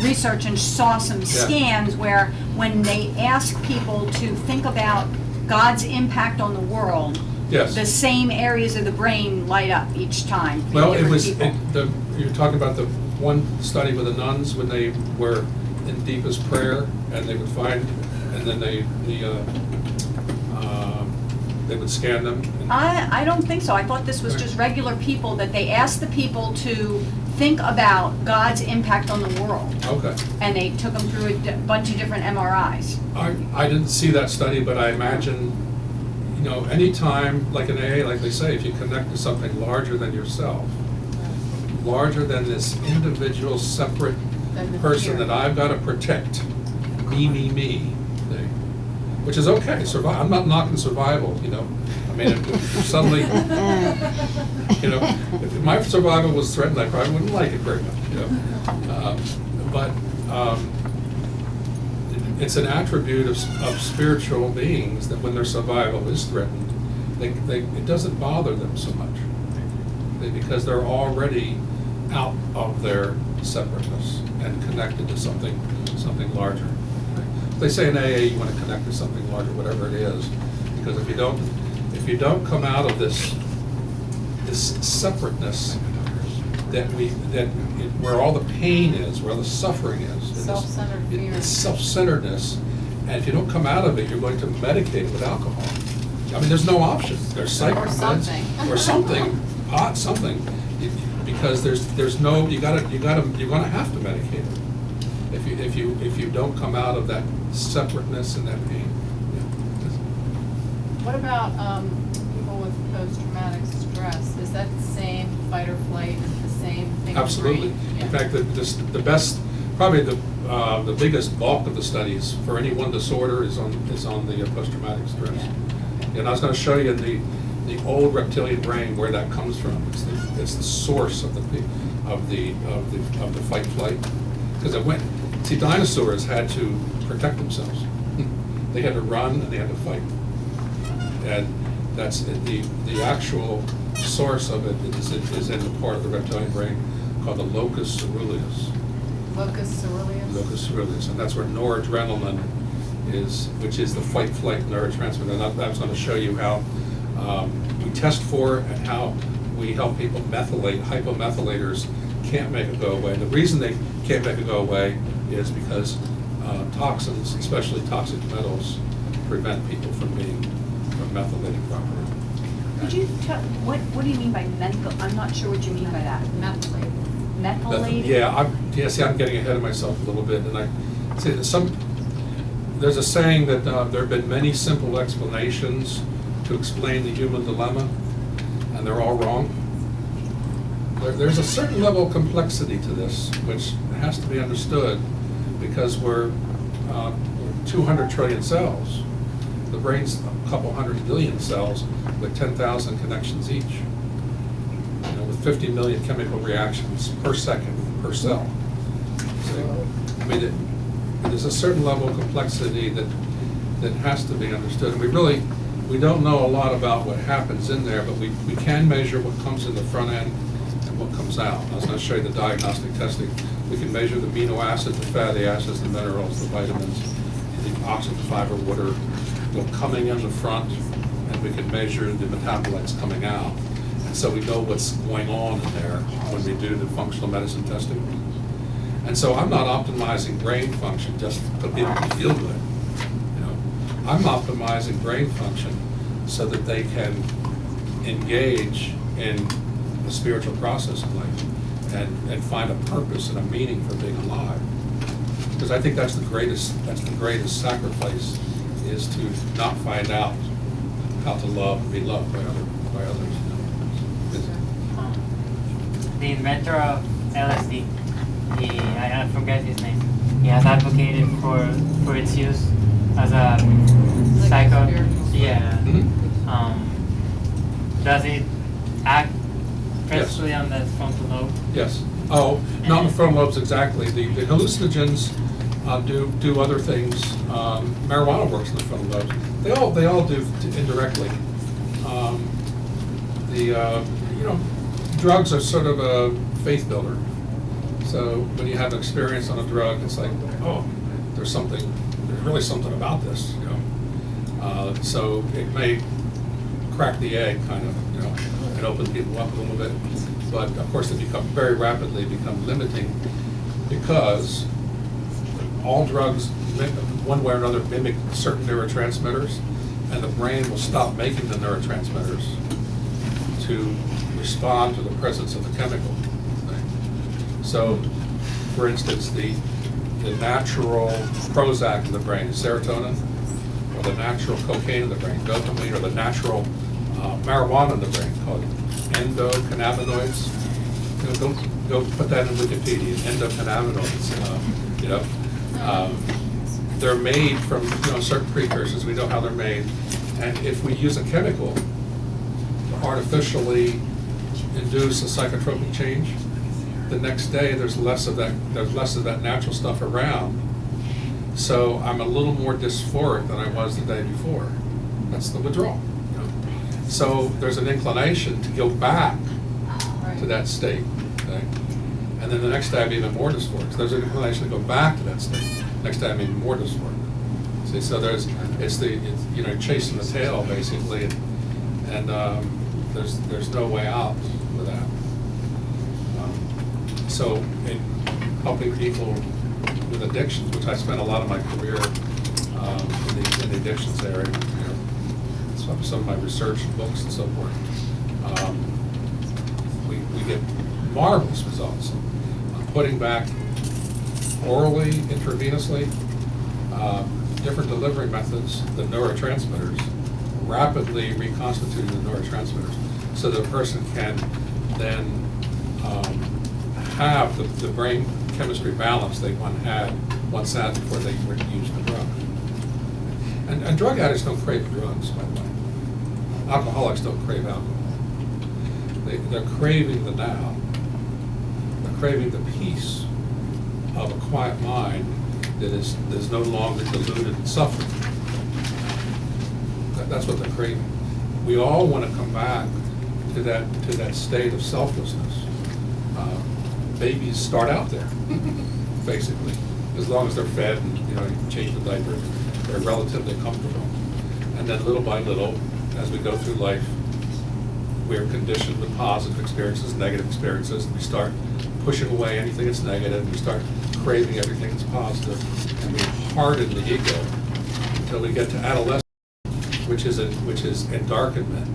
research and saw some scans where when they ask people to think about God's impact on the world, Yes. the same areas of the brain light up each time in Well, it different was, people. you're talking about the one study with the nuns when they were in deepest prayer and they would find, and then they would scan them. I don't think so. I thought this was just regular people, that they asked the people to think about God's impact on the world. Okay. And they took them through a bunch of different MRIs. I didn't see that study, but I imagine, anytime, like in AA, like they say, if you connect to something larger than yourself, larger than this individual, separate Than the person fear. that I've got to protect, me thing, which is okay. I'm not knocking survival, I mean, if suddenly, if my survival was threatened, I probably wouldn't like it very much, But it's an attribute of spiritual beings that when their survival is threatened, it doesn't bother them so much. Because they're already out of their separateness and connected to something larger. They say in AA you want to connect to something larger, whatever it is, because if you don't come out of this separateness where all the pain is, where the suffering is, Self-centered fear. it's self-centeredness, and if you don't come out of it, you're going to medicate it with alcohol. I mean, there's no option. There's psych Or something. or something, pot, something, because there's no, you're gonna have to medicate it if you don't come out of that separateness and that pain. What about people with post-traumatic stress? Is that the same fight or flight? Is it the same thing? Absolutely. In fact, the best, probably the biggest bulk of the studies for any one disorder is on the post-traumatic stress. Yeah. And I was going to show you the old reptilian brain where that comes from. It's the source of the fight flight, because dinosaurs had to protect themselves. They had to run and they had to fight, and that's the actual source of it is in the part of the reptilian brain called the locus ceruleus. Locus ceruleus? Locus ceruleus, and that's where noradrenaline is, which is the fight-flight neurotransmitter. And I was going to show you how we test for it and how we help people methylate. Hypomethylators can't make it go away. The reason they can't make it go away is because toxins, especially toxic metals, prevent people from methylating properly. Could you tell, what do you mean by menthol? I'm not sure what you mean by that. Methylated. Methylated? Yeah, see, I'm getting ahead of myself a little bit, and I see that there's a saying that there have been many simple explanations to explain the human dilemma, and they're all wrong. There's a certain level of complexity to this, which has to be understood, because we're 200 trillion cells. The brain's a couple hundred billion cells with 10,000 connections each, with 50 million chemical reactions per second per cell. So, I mean, there's a certain level of complexity that has to be understood. And we don't know a lot about what happens in there, but we can measure what comes in the front end and what comes out. I was going to show you the diagnostic testing. We can measure the amino acids, the fatty acids, the minerals, the vitamins, the oxygen, fiber, water, coming in the front, and we can measure the metabolites coming out. And so we know what's going on in there when we do the functional medicine testing. And so I'm not optimizing brain function just for people to feel good. I'm optimizing brain function so that they can engage in the spiritual process of life and find a purpose and a meaning for being alive. Because I think that's the greatest sacrifice, is to not find out how to love and be loved by others. The inventor of LSD, I forget his name. He has advocated for its use as a psycho. Yeah. Mm-hmm. Does it act principally on the frontal lobe? Yes. Oh, not the frontal lobes exactly. The hallucinogens do other things. Marijuana works in the frontal lobes. They all do indirectly. Drugs are sort of a faith builder. So when you have experience on a drug, it's like, oh, there's something there's really something about this, you know. So it may crack the egg, kind of, you know, and open people up a little bit. But of course, it very rapidly become limiting because all drugs, one way or another, mimic certain neurotransmitters, and the brain will stop making the neurotransmitters to respond to the presence of the chemical. So, for instance, the natural Prozac in the brain, serotonin, or the natural cocaine in the brain, dopamine, or the natural marijuana in the brain, called endocannabinoids. You know, go put that in Wikipedia, endocannabinoids, you know. They're made from, you know, certain precursors. We know how they're made. And if we use a chemical to artificially induce a psychotropic change, the next day there's less of that natural stuff around. So I'm a little more dysphoric than I was the day before. That's the withdrawal. You know? So there's an inclination to go back to that state. Okay? And then the next day I'm even more dysphoric. So there's an inclination to go back to that state. Next time I'm even more dysphoric. See, so it's you know, chasing the tail basically, and there's no way out with that. So in helping people with addictions, which I spent a lot of my career in the addictions area, you know, some of my research and books and so forth, we get marvelous results on putting back orally, intravenously, different delivery methods, the neurotransmitters, rapidly reconstituting the neurotransmitters, so the person can then have the brain chemistry balance they once had before they used the drug. And drug addicts don't crave drugs, by the way. Alcoholics don't crave alcohol. They're craving the now. They're craving the peace of a quiet mind that is no longer deluded and suffering. That's what they're craving. We all want to come back to that state of selflessness. Babies start out there, basically, as long as they're fed and, you know, you change the diaper, they're relatively comfortable. And then little by little, as we go through life, we're conditioned with positive experiences, negative experiences, and we start pushing away anything that's negative, and we start craving everything that's positive, and we harden the ego until we get to adolescence, which is endarkenment.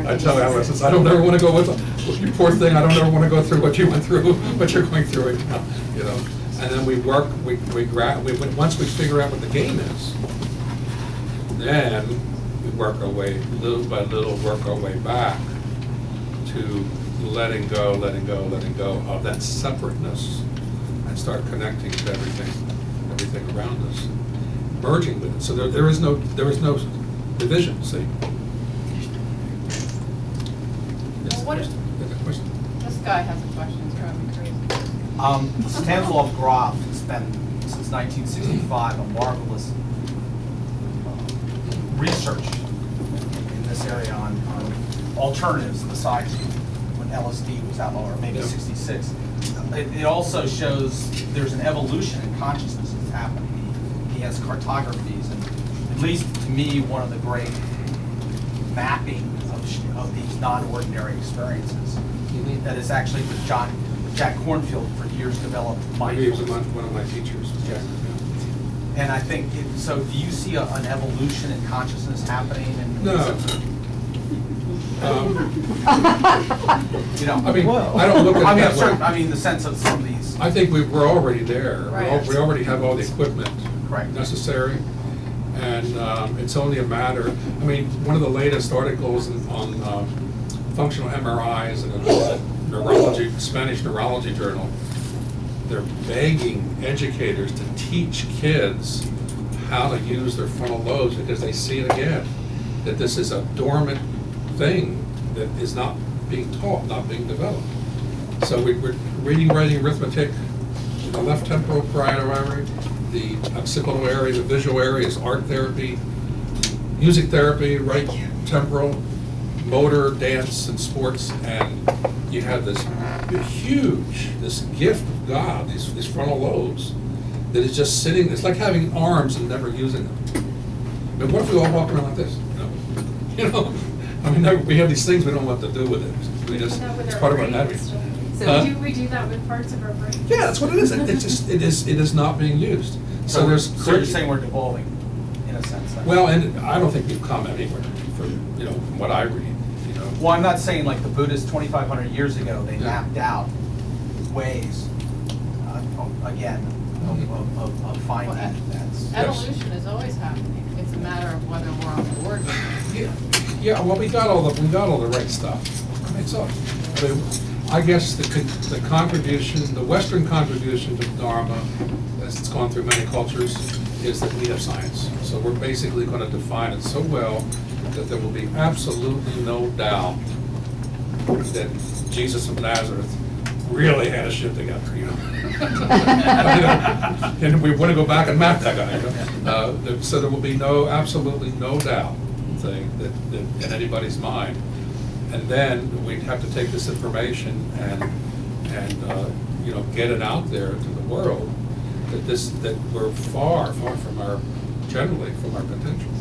I tell adolescents, I don't ever want to go with you poor thing. I don't ever want to go through what you went through, but you're going through it now, you know. And then we once we figure out what the game is, then we work our way little by little, work our way back to letting go of that separateness, and start connecting to everything around us, merging with it. So there is no division. See. What is, Question? this guy has a question, it's driving me crazy. Stanislav Grof has been, since 1965, a marvelous research in this area on alternatives besides when LSD was outlawed, or maybe 66. It also shows there's an evolution in consciousness that's happening. He has cartographies, and at least to me, one of the great mapping of these non-ordinary experiences that is actually with Jack Kornfield for years developed mindfulness. He was one of my teachers. Yeah. And I think, so do you see an evolution in consciousness happening? No. You know, I mean, I don't look at it that way. I mean, the sense of some of these. I think we're already there. Right. We already have all the equipment Correct. necessary, and it's only a matter. I mean, one of the latest articles on functional MRIs in a Spanish neurology journal, they're begging educators to teach kids how to use their frontal lobes, because they see it again, that this is a dormant thing that is not being taught, not being developed. So we're reading, writing, arithmetic, the left temporal parietal area, the occipital area, the visual area is art therapy, music therapy, right temporal, motor, dance, and sports, and you have this gift of God, these frontal lobes, that is just sitting, it's like having arms and never using them. But what if we all walk around like this, you know? I mean, we have these things, we don't know what to do with it. We just, it's part of our anatomy. So do we do that with parts of our brain? Yeah, that's what it is. It is not being used. So there's. So you're saying we're devolving, in a sense? Then? Well, and I don't think we've come anywhere from, from what I read, Well, I'm not saying like the Buddhists 2,500 years ago, they mapped out ways, again, of finding Well, that's. Evolution is always happening. It's a matter of whether we're on board with it. Yeah, well, we got all the right stuff. I mean, so, I guess the contribution, the Western contribution to Dharma, as it's gone through many cultures, is that we have science. So we're basically going to define it so well that there will be absolutely no doubt that Jesus of Nazareth really had his shit together, And we want to go back and map that guy, So there will be absolutely no doubt thing that in anybody's mind. And then we'd have to take this information and get it out there to the world that we're far from our potential.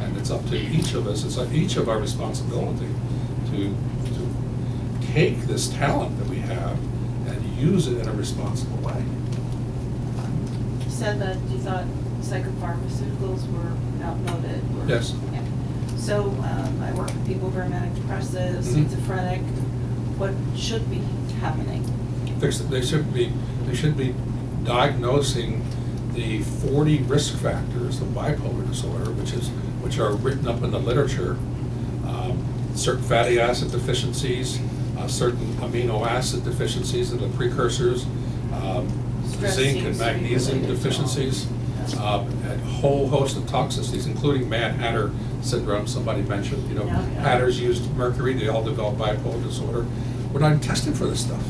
And it's up to each of us, it's each of our responsibility to take this talent that we have and use it in a responsible way. You said that you thought psychopharmaceuticals were outmoded. Yes. Yeah. So I work with people with manic depressive, schizophrenic. What should be happening? They should be diagnosing the 40 risk factors of bipolar disorder, which are written up in the literature. Certain fatty acid deficiencies, certain amino acid deficiencies are the precursors, zinc and magnesium deficiencies, a whole host of toxicities, including Mad Hatter syndrome. Somebody mentioned, Hatters used mercury. They all developed bipolar disorder. We're not tested for this stuff,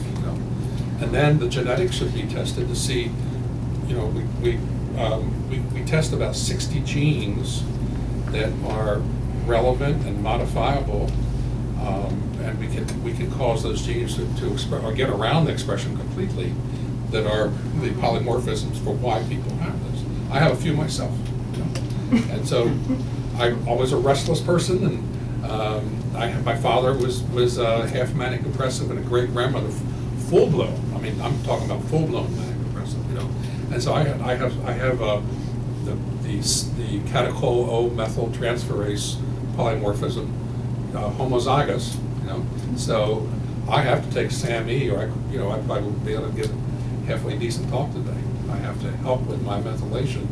And then the genetics should be tested to see, we test about 60 genes that are relevant and modifiable, and we can cause those genes to express or get around the expression completely that are the polymorphisms for why people have this. I have a few myself, and so I'm always a restless person, and my father was half manic depressive and a great grandmother full blown. I mean, I'm talking about full blown manic depressive, And so I have the catechol-O-methyl transferase polymorphism, homozygous, So I have to take SAMe, or I wouldn't be able to give a halfway decent talk today. I have to help with my methylation,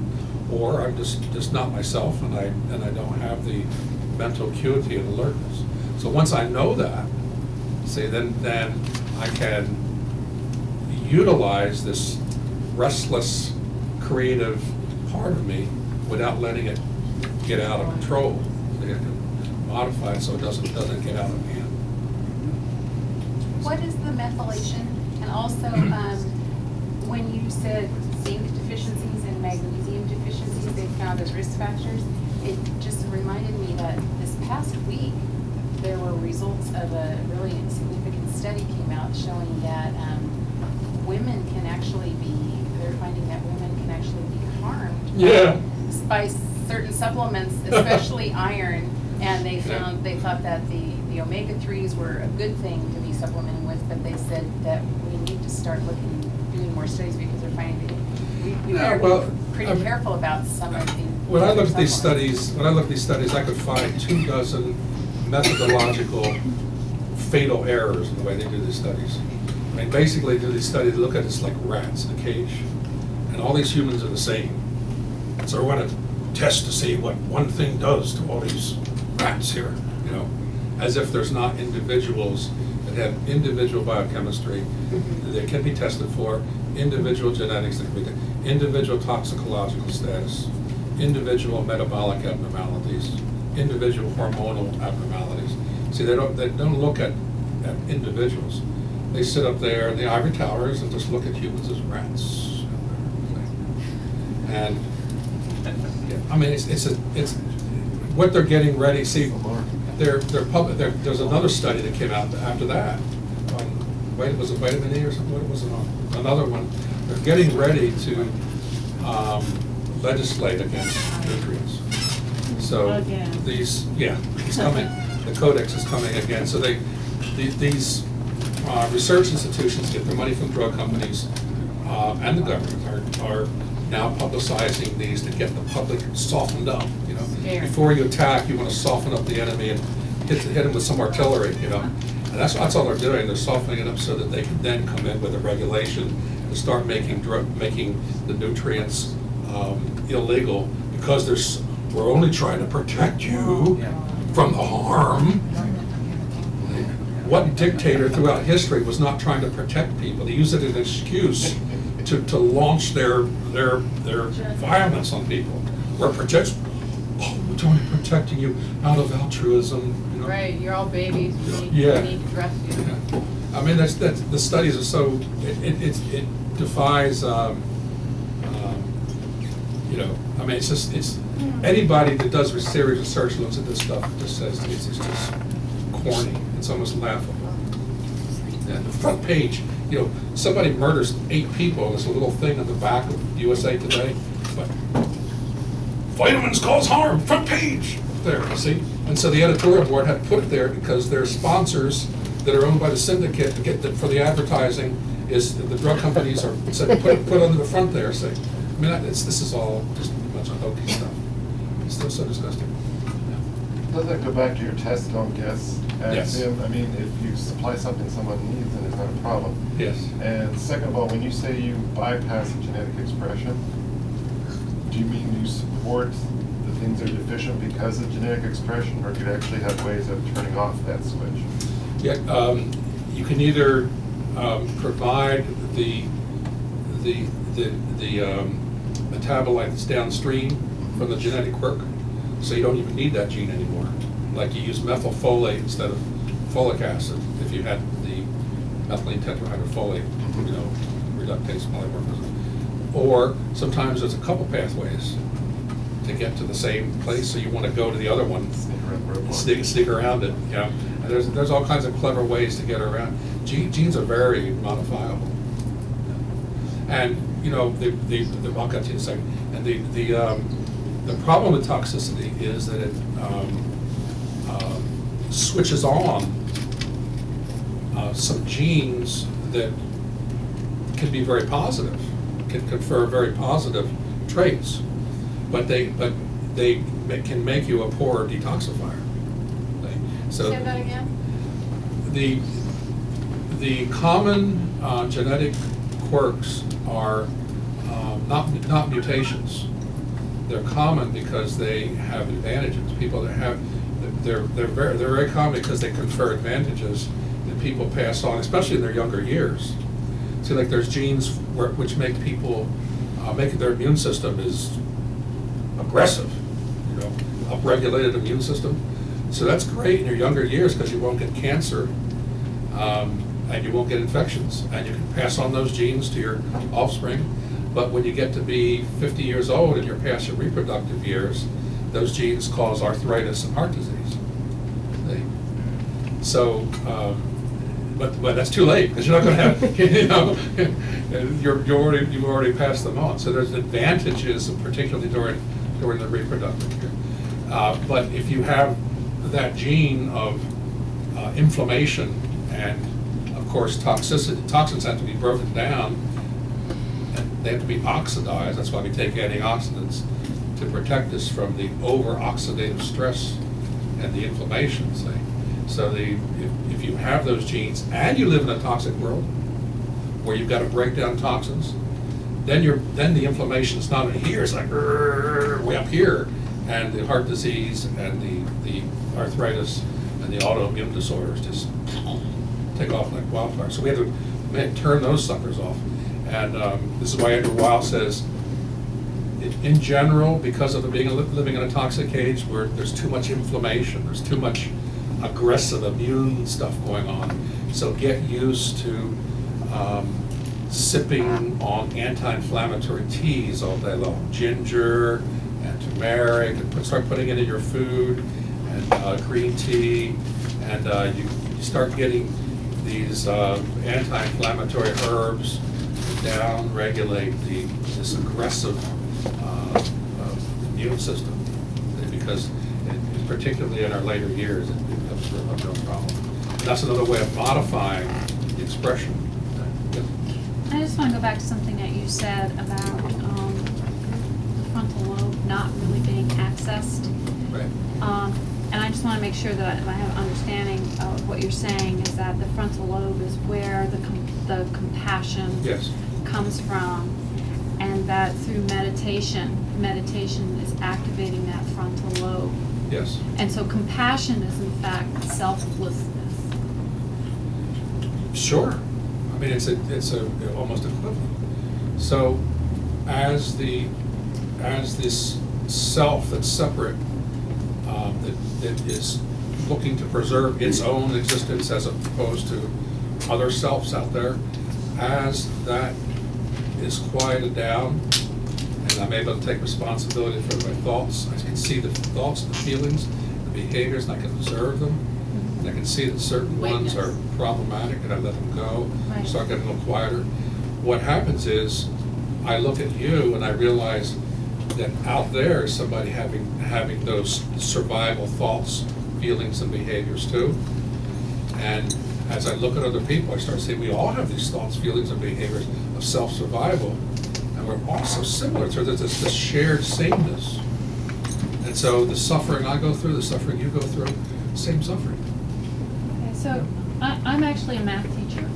or I'm just not myself, and I don't have the mental acuity and alertness. So once I know that, then I can utilize this restless, creative part of me without letting it get out of control. I can modify it so it doesn't get out of hand. What is the methylation? And also, when you said zinc deficiencies and magnesium deficiencies they found as risk factors, it just reminded me that this past week there were results of a really significant study came out showing that women can actually they're finding that women can actually be harmed by certain supplements, especially iron, and they thought that the omega-3s were a good thing to be supplementing with, but they said that we need to start doing more studies because they're finding we better be pretty careful about some of the. When I look at these studies, I could find 24 methodological fatal errors in the way they do these studies. I mean, basically, do these studies look at this like rats in a cage, and all these humans are the same. So we want to test to see what one thing does to all these rats here, as if there's not individuals that have individual biochemistry that can be tested for, individual genetics that can be individual toxicological status, individual metabolic abnormalities, individual hormonal abnormalities. See, they don't look at individuals. They sit up there in the ivory towers and just look at humans as rats. And I mean, it's what they're getting ready. See, there's another study that came out after that. Was it vitamin E or something? What was it on? Another one. They're getting ready to legislate against nutrients. So Again. it's coming. The codex is coming again. So these research institutions get their money from drug companies and the government are now publicizing these to get the public softened up. You know, Scared. before you attack, you want to soften up the enemy and hit them with some artillery. You know, and that's all they're doing. They're softening it up so that they can then come in with a regulation and start making the nutrients illegal because we're only trying to protect you from the harm. What dictator throughout history was not trying to protect people? They used it as an excuse to launch their violence on people. We're only protecting you out of altruism. You know? Right, you're all babies, we need to dress you. Yeah. I mean, that's the studies are so it defies. You know, I mean, it's anybody that does serious research looks at this stuff and just says it's just corny. It's almost laughable. And the front page, you know, somebody murders 8 people. There's a little thing on the back of USA Today. But vitamins cause harm. Front page. There, see. And so the editorial board had to put it there because their sponsors that are owned by the syndicate to get for the advertising is the drug companies are said put under the front there. Say, I mean, this is all just a bunch of hokey stuff. It's still so disgusting. Does that go back to your test, don't guess Yes. axiom? I mean, if you supply something someone needs, then it's not a problem. Yes. And second of all, when you say you bypass genetic expression, do you mean you support the things that are deficient because of genetic expression, or do you actually have ways of turning off that switch? Yeah, you can either provide the metabolites downstream from the genetic quirk, so you don't even need that gene anymore. Like you use methylfolate instead of folic acid if you had the methylene tetrahydrofolate, you know, reductase polymorphism. Or sometimes there's a couple pathways to get to the same place, so you want to go to the other one, sneak around it. You know, and there's all kinds of clever ways to get around. Genes are very modifiable, and you know I'll get to you in a second. And the problem with toxicity is that it switches on some genes that can be very positive, can confer very positive traits, but they can make you a poor detoxifier. So Say that again? the common genetic quirks are not mutations. They're common because they have advantages. People that have they're very common because they confer advantages that people pass on, especially in their younger years. See, like there's genes which make people make their immune system is aggressive, you know, upregulated immune system. So that's great in your younger years because you won't get cancer and you won't get infections, and you can pass on those genes to your offspring. But when you get to be 50 years old and you're past your reproductive years, those genes cause arthritis and heart disease. So, but that's too late because you're not going to have, you know, you've already passed them on. So there's advantages, particularly during the reproductive year. But if you have that gene of inflammation and, of course, toxicity, toxins have to be broken down. And they have to be oxidized. That's why we take antioxidants to protect us from the over-oxidative stress and the inflammation. So if you have those genes and you live in a toxic world where you've got to break down toxins, then the inflammation is not in here. It's like way up here, and the heart disease and the arthritis and the autoimmune disorders just take off like wildfire. So we have to turn those suckers off. And this is why Andrew Weil says, in general, because of living in a toxic age where there's too much inflammation, there's too much aggressive immune stuff going on, so get used to sipping on anti-inflammatory teas all day long, ginger and turmeric, and start putting it in your food, and green tea, and you start getting these anti-inflammatory herbs to down-regulate this aggressive immune system, because particularly in our later years, it becomes a real problem. And that's another way of modifying the expression. Yep. I just want to go back to something that you said about the frontal lobe not really being accessed. Right. And I just want to make sure that I have an understanding of what you're saying is that the frontal lobe is where the compassion Yes. comes from, and that through meditation is activating that frontal lobe. Yes. And so compassion is in fact selflessness. Sure. I mean, it's a almost equivalent. So, as this self that's separate, that is looking to preserve its own existence as opposed to other selves out there, as that is quieted down, and I'm able to take responsibility for my thoughts. I can see the thoughts, the feelings, the behaviors, and I can observe them. And I can see that certain ones are problematic, and I let them go, Right. start getting a little quieter. What happens is, I look at you and I realize that out there is somebody having those survival thoughts, feelings, and behaviors too. And as I look at other people, I start seeing we all have these thoughts, feelings, and behaviors of self-survival, and we're all so similar. So there's this shared sameness. And so the suffering I go through, the suffering you go through, same suffering. Okay, so I'm actually a math teacher.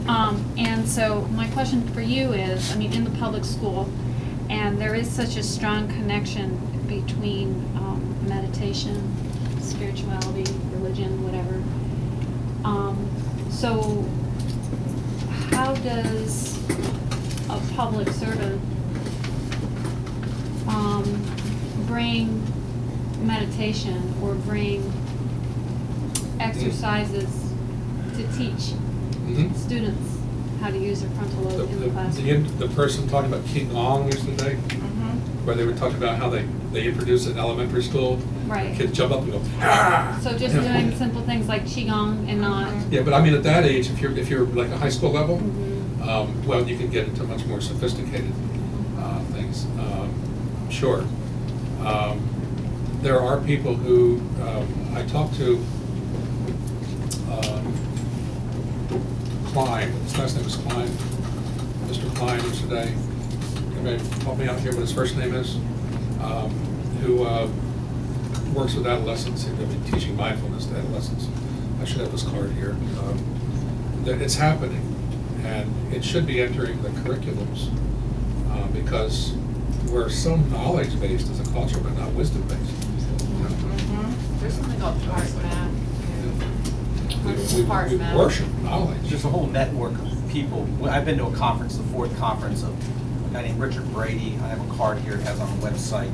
And so my question for you is, I mean, in the public school, and there is such a strong connection between meditation, spirituality, religion, whatever. So how does a public servant bring meditation or bring exercises to teach Mhm. students how to use their frontal lobe in the classroom? The person talking about Qigong yesterday, where they were talking about how they introduced it in elementary school. Right. Kids jump up and go, ah! So just doing simple things like Qigong and not. Yeah, but I mean, at that age, if you're like a high school level, Mhm. well, you can get into much more sophisticated things. Sure. There are people who, I talked to Klein, his last name is Klein, Mr. Klein yesterday. Anybody help me out here what his first name is? Who works with adolescents, he's going to be teaching mindfulness to adolescents. I should have this card here. That it's happening, and it should be entering the curriculums, because we're so knowledge-based as a culture, but not wisdom-based. You know? There's something called part math. We worship knowledge. There's a whole network of people. I've been to a conference, the fourth conference of a guy named Richard Brady. I have a card here, it has on the website,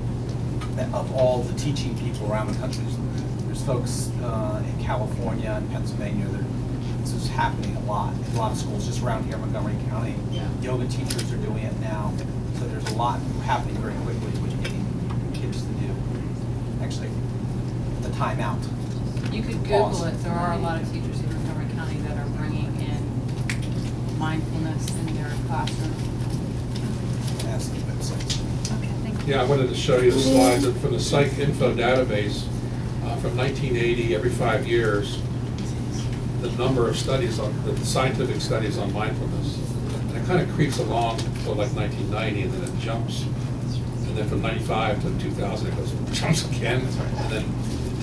that of all the teaching people around the country. There's folks in California and Pennsylvania. This is happening a lot in a lot of schools just around here in Montgomery County. Yeah. Yoga teachers are doing it now. So there's a lot happening very quickly with getting kids to do. Actually, the timeout. You could Google it, there are a lot of teachers in Montgomery County that are bringing in mindfulness in their classroom. Ask the websites. Okay, thank you. Yeah, I wanted to show you the slides from the Psych Info database from 1980, every 5 years, the number of studies on, the scientific studies on mindfulness. And it kind of creeps along for like 1990, and then it jumps. And then from 95 to 2000, it goes, jumps again. And then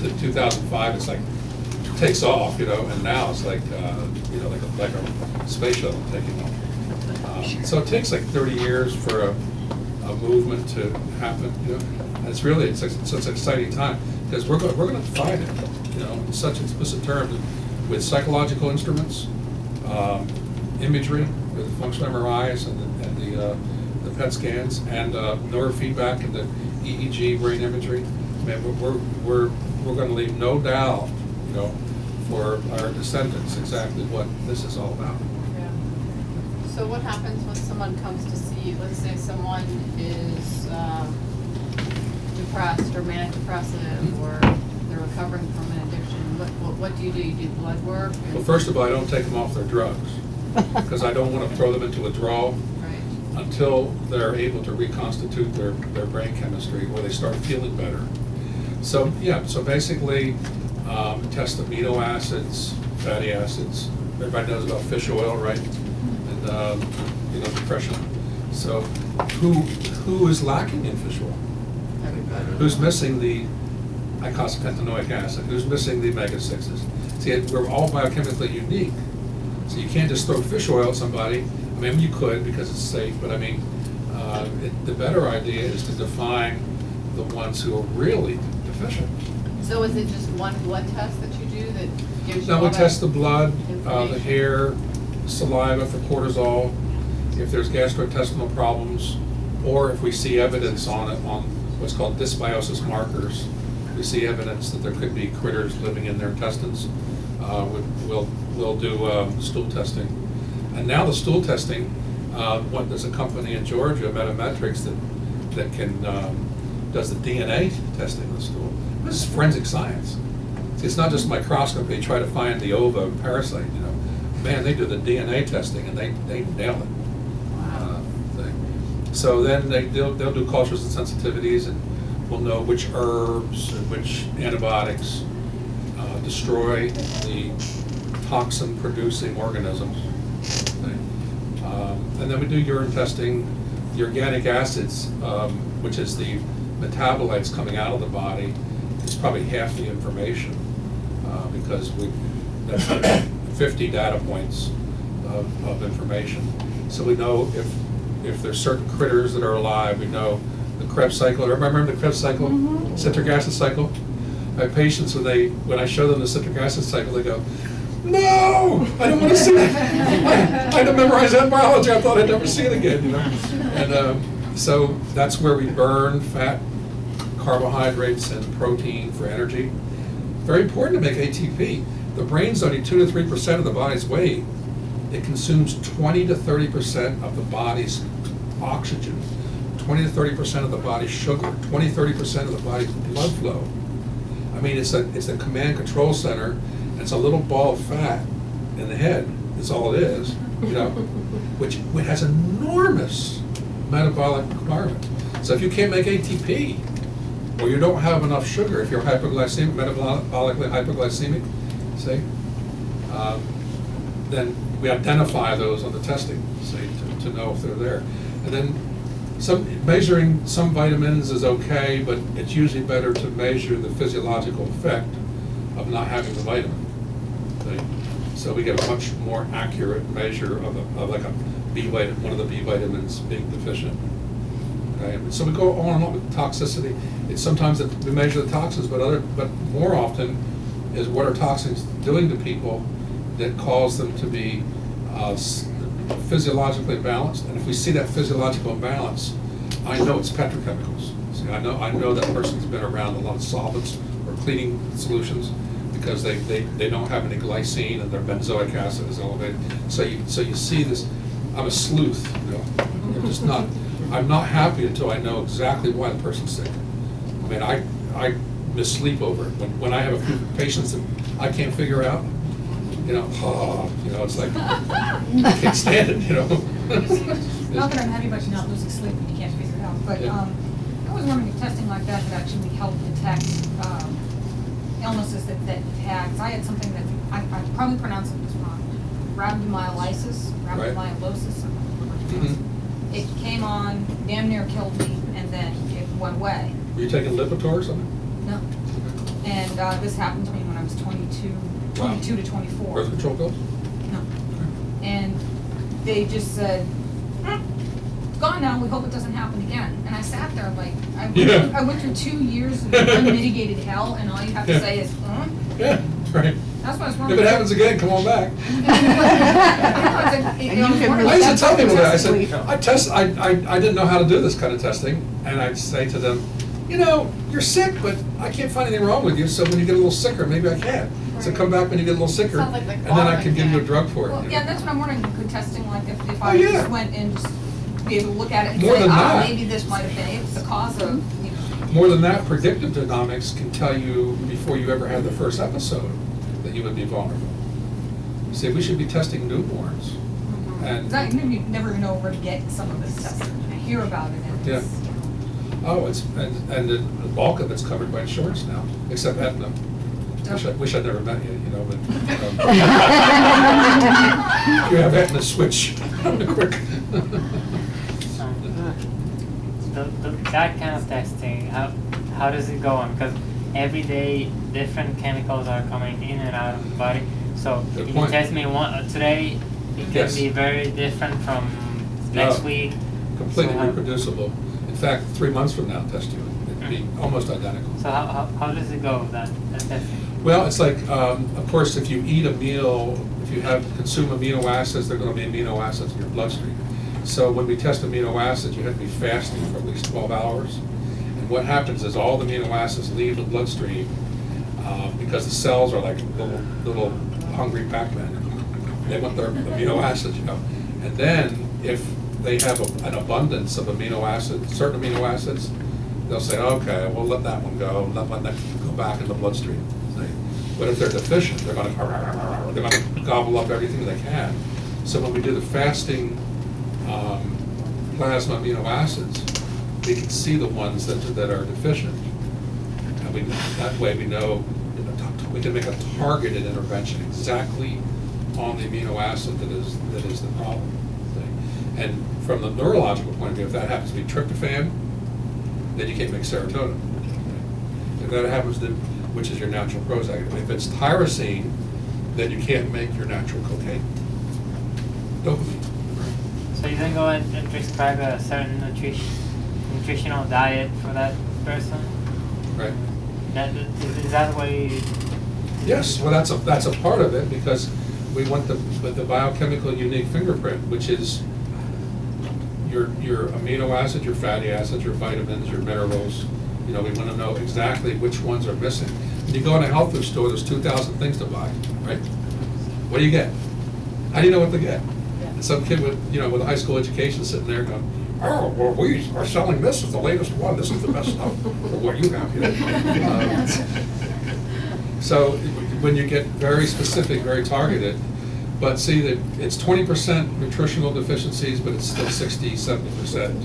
to 2005, it's like, takes off, you know, and now it's like, you know, like a space shuttle taking off. So it takes like 30 years for a movement to happen, you know. And it's really, it's an exciting time, because we're going to fight it, you know, in such explicit terms, with psychological instruments, imagery, with functional MRIs and the PET scans, and neurofeedback and the EEG brain imagery. I mean, we're going to leave no doubt, you know, for our descendants exactly what this is all about. Yeah. So what happens when someone comes to see you? Let's say someone is depressed or manic depressive, or they're recovering from an addiction, what do? You do blood work? Well, first of all, I don't take them off their drugs, because I don't want to throw them into withdrawal Right. until they're able to reconstitute their brain chemistry, or they start feeling better. So, yeah, so basically, test amino acids, fatty acids. Everybody knows about fish oil, right? And, depression. So, who is lacking in fish oil? Who's missing the eicosapentaenoic acid? Who's missing the omega-6s? See, we're all biochemically unique. So you can't just throw fish oil at somebody. I mean, you could because it's safe, but I mean, the better idea is to define the ones who are really deficient. So is it just one blood test that you do that gives you Now, all we that test the blood, the information? hair, saliva for cortisol, if there's gastrointestinal problems, or if we see evidence on it, on what's called dysbiosis markers, we see evidence that there could be critters living in their intestines, we'll do stool testing. And now the stool testing, there's a company in Georgia, Metametrics, that can does the DNA testing of the stool. This is forensic science. See, it's not just microscopy, try to find the ova parasite, Man, they do the DNA testing and they nail it. So then they'll do cultures and sensitivities, and we'll know which herbs and which antibiotics destroy the toxin-producing organisms. And then we do urine testing. The organic acids, which is the metabolites coming out of the body, is probably half the information because that's like 50 data points of information. So we know if there's certain critters that are alive, we know the Krebs cycle. Remember the Krebs cycle, citric acid cycle? I have patients when I show them the citric acid cycle, they go, "No, I don't want to see it. I had to memorize that biology. I thought I'd never see it again." And so that's where we burn fat, carbohydrates, and protein for energy. Very important to make ATP. The brain's only 2 to 3% of the body's weight. It consumes 20 to 30% of the body's oxygen, 20 to 30% of the body's sugar, 20, 30% of the body's blood flow. I mean, it's a command control center. It's a little ball of fat in the head. That's all it is, which has enormous metabolic requirement. So if you can't make ATP, or you don't have enough sugar, if you're hypoglycemic, metabolically hypoglycemic, say, then we identify those on the testing, say, to know if they're there. And then measuring some vitamins is okay, but it's usually better to measure the physiological effect of not having the vitamin. So we get a much more accurate measure of like a B vitamin, one of the B vitamins being deficient. Okay? So we go on and on with toxicity. It's sometimes that we measure the toxins, but more often is what are toxins doing to people that cause them to be physiologically imbalanced. And if we see that physiological imbalance, I know it's petrochemicals. See, I know that person's been around a lot of solvents or cleaning solutions, because they don't have any glycine and their benzoic acid is elevated. So you see this. I'm a sleuth, I'm not happy until I know exactly why the person's sick. I mean, I miss sleep over it. When I have a few patients that I can't figure out, it's like I can't stand it, Not that I'm happy about you not losing sleep when you can't figure it out, but Yeah. I was wondering if testing like that could actually help detect illnesses that you've had. 'Cause I had something that, I probably pronounced this wrong, rhabdomyolysis, rhabdomyolysis. It came on, damn near killed me, and then it went away. Were you taking Lipitor or something? No. And this happened to me when I was 22 to 24. Birth control pills? No. And they just said, it's gone now, we hope it doesn't happen again. And I sat there like, I went through 2 years of unmitigated hell, and all you have to say is, Yeah, right. That's what I was If wondering. it happens again, come on back. I I used to tell people that. I said, I didn't know how to do this kind of testing, and I'd say to them, you're sick, but I can't find anything wrong with you, so when you get a little sicker, maybe I can. So come back when you get a little sicker, Sounds like the and then I can give you a chlorine drug for it. Well, yeah, that's what I'm wondering, could testing like if Oh, I yeah. just went and just be able to look at it and More say, than that. maybe this might have been, it's the cause of, More than that, predictive genomics can tell you before you ever had the first episode that you would be vulnerable. See, we should be testing newborns. And You never know where to get some of this stuff. I hear about it and yeah. it's, Oh, and the bulk of it's covered by insurance now, except Aetna. Wish I'd never met you, you know, but if you have Aetna, switch quick. That kind of testing, how does it go on? Because every day different chemicals are coming in and out of the body. So Good if point. you test me today, it can Yes. be very different from next week. Completely So how- reproducible. In fact, 3 months from now, test you, it'd be almost identical. So how does it go, that testing? Well, it's like, of course, if you eat a meal, if you consume amino acids, there are going to be amino acids in your bloodstream. So when we test amino acids, you have to be fasting for at least 12 hours. And what happens is all the amino acids leave the bloodstream because the cells are like little hungry Pac-Men. They want their amino acids, you know. And then if they have an abundance of amino acids, certain amino acids, they'll say, okay, we'll let that one go, let that go back in the bloodstream. But if they're deficient, they're going to gobble up everything they can. So when we do the fasting plasma amino acids, we can see the ones that are deficient. And that way we know, we can make a targeted intervention exactly on the amino acid that is the problem. And from the neurological point of view, if that happens to be tryptophan, then you can't make serotonin. If that happens to, which is your natural Prozac, if it's tyrosine, then you can't make your natural cocaine. Dopamine. So you then go and prescribe a certain nutritional diet for that person? Right. Is that the way? Yes, well, that's a part of it, because we want the biochemical unique fingerprint, which is your amino acids, your fatty acids, your vitamins, your minerals. You know, we want to know exactly which ones are missing. When you go in a health food store, there's 2,000 things to buy, right? What do you get? How do you know what to get? And some kid with a high school education sitting there going, oh, well, we are selling this as the latest one. This is the best stuff for what you have here. So when you get very specific, very targeted, but see that it's 20% nutritional deficiencies, but it's still 60-70%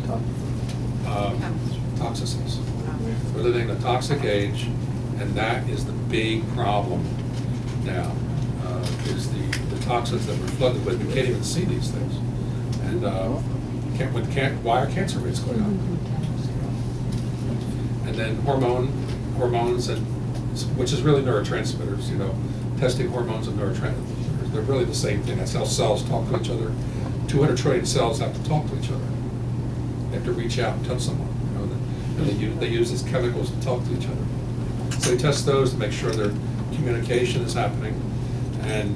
toxicities. We're living in a toxic age, and that is the big problem now, is the toxins that we're flooded with. We can't even see these things. And why are cancer rates going up? And then hormones, and which is really neurotransmitters, testing hormones and neurotransmitters. They're really the same thing. That's how cells talk to each other. 200 trillion cells have to talk to each other. They have to reach out and touch someone. And they use these chemicals to talk to each other. So we test those to make sure their communication is happening. And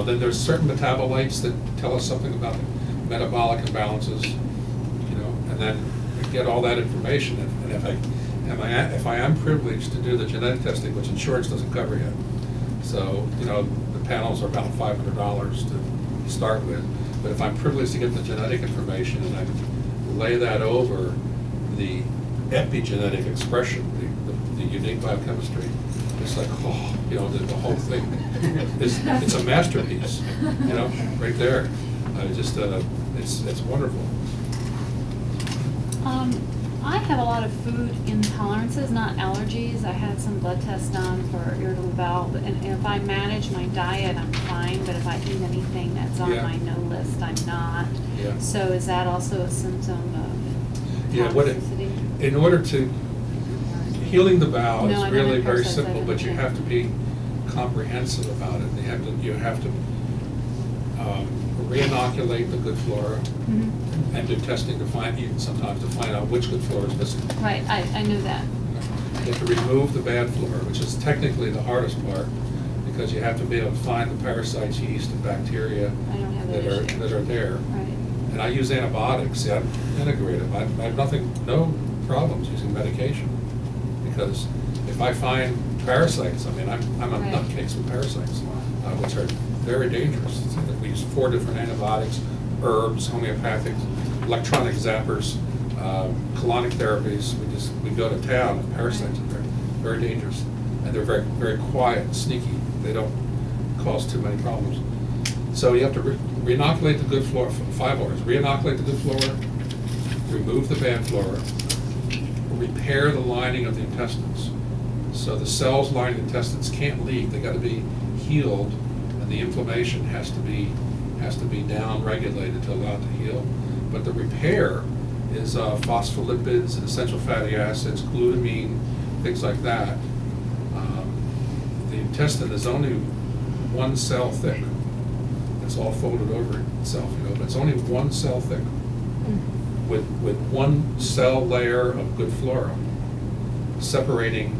then there's certain metabolites that tell us something about the metabolic imbalances, and then we get all that information. And if I am privileged to do the genetic testing, which insurance doesn't cover yet, so the panels are about $500 to start with. But if I'm privileged to get the genetic information and I lay that over the epigenetic expression, the unique biochemistry, it's like, the whole thing. It's a masterpiece, right there. It's wonderful. I have a lot of food intolerances, not allergies. I had some blood tests done for irritable bowel, and if I manage my diet, I'm fine, but if I eat anything that's on Yeah. my no list, I'm not. Yeah. So is that also a symptom of toxicity? In order to, healing the bowel No, I is don't really have very processed simple, but you evidence. have to be comprehensive about it. You have to re-inoculate the good flora Mhm. and do testing sometimes to find out which good flora is missing. Right, I knew that. You have to remove the bad flora, which is technically the hardest part, because you have to be able to find the parasites, yeast, and bacteria I don't have that issue. that are there. Right. And I use antibiotics. See, I'm integrative. I have no problems using medication, because if I find parasites, I'm a Right. nutcase with parasites, which are very dangerous. We use 4 different antibiotics, herbs, homeopathics, electronic zappers, Colonic therapies, we go to town with parasites, and they're very dangerous. And they're very, very quiet and sneaky. They don't cause too many problems. So you have to re-inoculate the good flora, 5 orders. Re-inoculate the good flora, remove the bad flora, repair the lining of the intestines. So the cells lining the intestines can't leak. They got to be healed, and the inflammation has to be down-regulated to allow it to heal. But the repair is phospholipids and essential fatty acids, glutamine, things like that. The intestine is only 1 cell thick. It's all folded over itself, but it's only 1 cell thick with 1 cell layer of good flora separating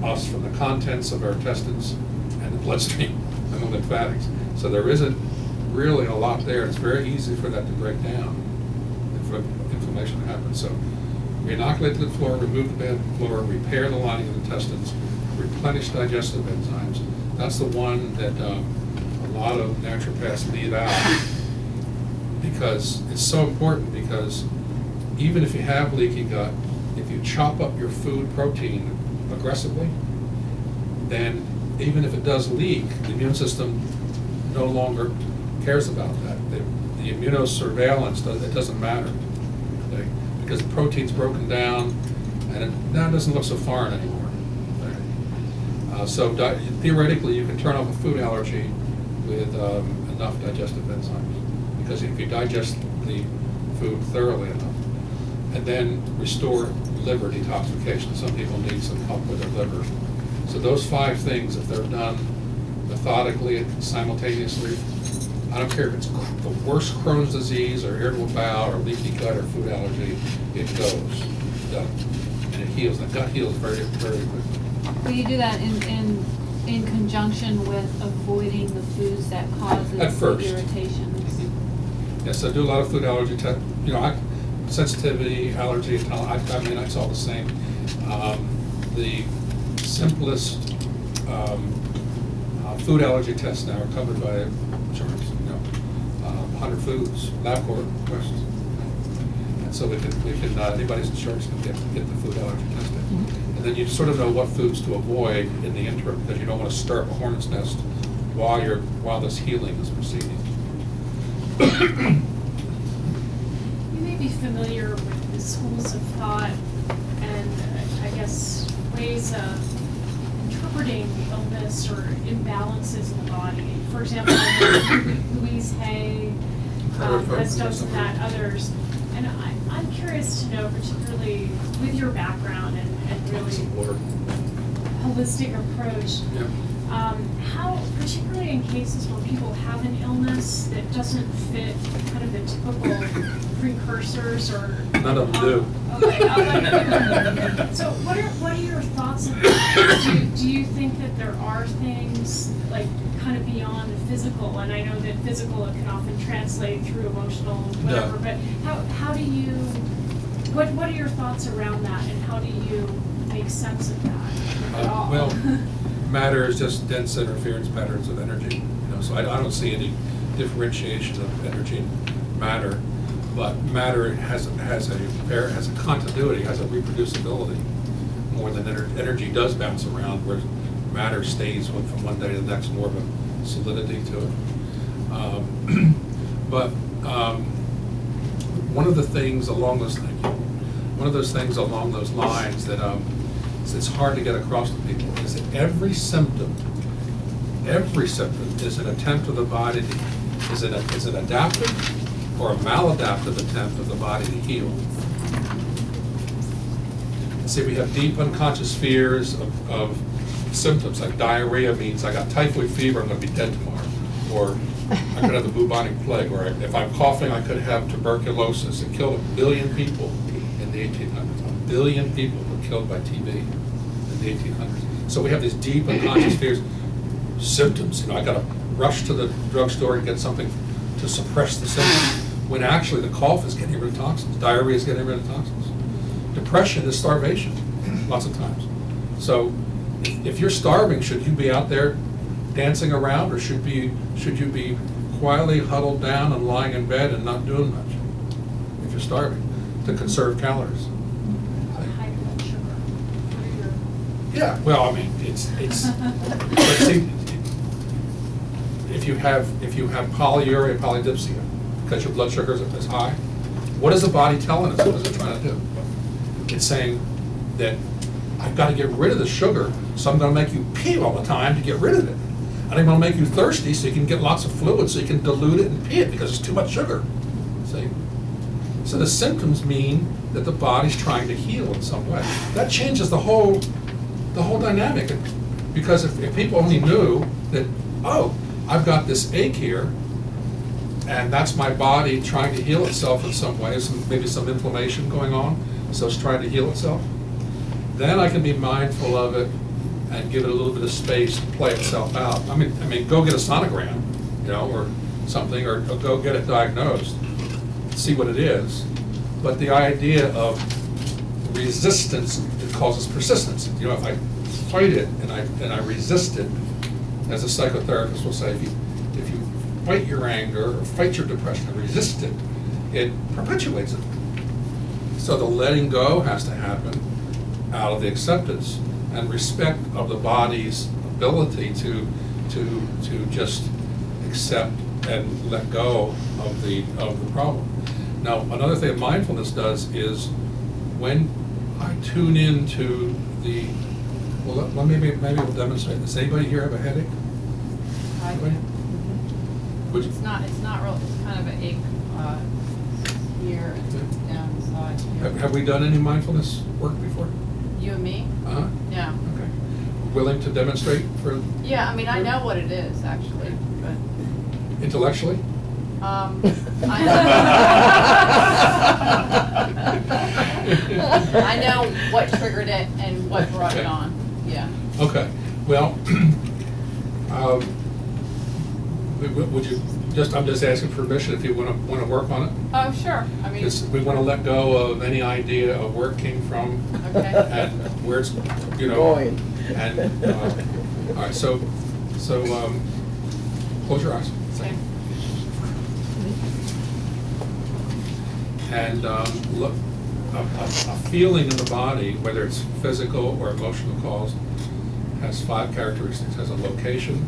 us from the contents of our intestines and the bloodstream and the lymphatics. So there isn't really a lot there. It's very easy for that to break down and for inflammation to happen. So re-inoculate the good flora, remove the bad flora, repair the lining of the intestines, replenish digestive enzymes. That's the one that a lot of naturopaths leave out because it's so important, because even if you have leaky gut, if you chop up your food protein aggressively, then even if it does leak, the immune system no longer cares about that. The immunosurveillance, it doesn't matter, okay? Because the protein's broken down and it now doesn't look so foreign anymore. So theoretically, you can turn off a food allergy with enough digestive enzymes, because if you digest the food thoroughly enough, and then restore liver detoxification. Some people need some help with their liver. So those 5 things, if they're done methodically and simultaneously, I don't care if it's the worst Crohn's disease or irritable bowel or leaky gut or food allergy, it goes, done, and it heals. The gut heals very, very quickly. Will you do that in conjunction with avoiding the foods that causes At first. irritations? Yes, I do a lot of food allergy tests. Sensitivity, allergy, I mean, it's all the same. The simplest food allergy tests now are covered by insurance. 100 foods, LabCorp questions, and so we can anybody's insurance can get the food allergy tested. And then you sort of know what foods to avoid in the interim, because you don't want to stir up a hornet's nest while this healing is proceeding. You may be familiar with the schools of thought and I guess ways of interpreting illness or imbalances in the body. For example, Louise Hay has done some of that, others. And I'm curious to know, particularly with your background and really holistic approach, how, particularly in cases where people have an illness that doesn't fit kind of the typical precursors or... None of them do. Okay, so what are your thoughts on that? Do you think that there are things like kind of beyond the physical? And I know that physical can often translate through emotional, whatever, but how do you, what are your thoughts around that, and how do you make sense of that at all? Well, matter is just dense interference patterns of energy. So I don't see any differentiation of energy and matter. But matter has a continuity, has a reproducibility more than energy does bounce around, where matter stays from one day to the next, more of a solidity to it. But one of the things along those lines that it's hard to get across to people is that every symptom is an attempt of the body is an adaptive or a maladaptive attempt of the body to heal. See, we have deep unconscious fears of symptoms, like diarrhea means I got typhoid fever, I'm going to be dead tomorrow. Or I could have the bubonic plague, or if I'm coughing, I could have tuberculosis. It killed 1 billion people in the 1800s. 1 billion people were killed by TB in the 1800s. So we have these deep unconscious fears, symptoms. I got to rush to the drugstore and get something to suppress the symptoms, when actually the cough is getting rid of toxins, diarrhea is getting rid of toxins. Depression is starvation, lots of times. So if you're starving, should you be out there dancing around, or should you be quietly huddled down and lying in bed and not doing much if you're starving? to conserve calories. High blood sugar for your. Yeah, well, I mean, it's, but see, if you have polyuria, polydipsia, because your blood sugar is high, what is the body telling us? What is it trying to do? It's saying that I've got to get rid of the sugar, so I'm going to make you pee all the time to get rid of it. And I'm going to make you thirsty so you can get lots of fluid so you can dilute it and pee it because it's too much sugar. See? So the symptoms mean that the body's trying to heal in some way. That changes the whole dynamic. Because if people only knew that, oh, I've got this ache here, and that's my body trying to heal itself in some way, maybe some inflammation going on, so it's trying to heal itself, then I can be mindful of it and give it a little bit of space to play itself out. I mean, go get a sonogram, or something, or go get it diagnosed, see what it is. But the idea of resistance, it causes persistence. If I fight it and I resist it, as a psychotherapist will say, if you fight your anger or fight your depression and resist it, it perpetuates it. So the letting go has to happen out of the acceptance and respect of the body's ability to just accept and let go of the problem. Now, another thing that mindfulness does is when I tune into the, well, maybe we'll demonstrate. Does anybody here have a headache? I do. Anybody? Would you- It's not real, it's kind of an ache, here and down the side here. Have we done any mindfulness work before? You and me? Uh-huh. No. Okay. Willing to demonstrate for Yeah, I mean, I know what it is, actually, but, intellectually? I know what triggered it and what brought it on, yeah. Okay, well, would you, I'm just asking permission if you want to work on it? Oh, sure, I mean. We want to let go of any idea of where it came from. Okay. And where it's, Going. And, all right, so, close your eyes. Okay. And look, a feeling in the body, whether it's physical or emotional cause, has 5 characteristics. It has a location,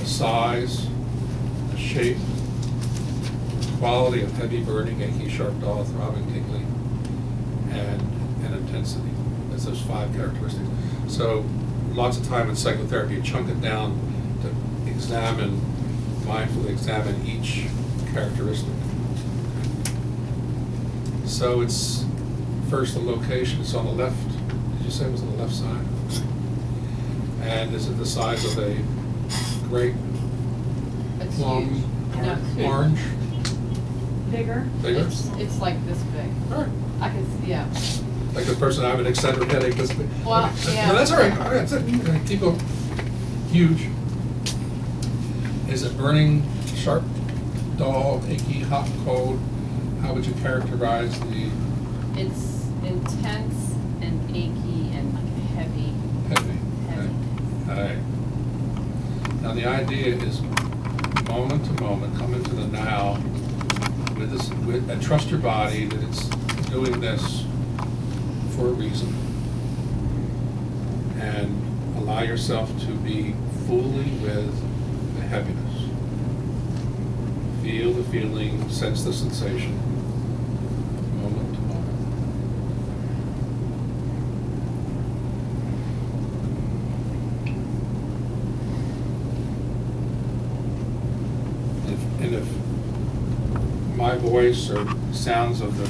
a size, a shape, quality of heavy burning, achy, sharp, dull, throbbing, tingling, and an intensity. That's those 5 characteristics. So lots of time in psychotherapy, you chunk it down to mindfully examine each characteristic. So it's first the location, it's on the left. Did you say it was on the left side? And is it the size of a grape? It's Plum? huge. No. Orange? Bigger. Bigger? It's like this big. All right. I can, yeah. Like the person I have an eccentric headache this big. Well, yeah. No, that's all right. All right, that's it. Okay, keep going. Huge. Is it burning, sharp, dull, achy, hot, cold? How would you characterize the It's intense and achy and like heavy. heavy? Okay. All right. Now the idea is moment to moment, come into the now with this, and trust your body that it's doing this for a reason. And allow yourself to be fully with the heaviness. Feel the feeling, sense the sensation, moment to moment. And if my voice or sounds of the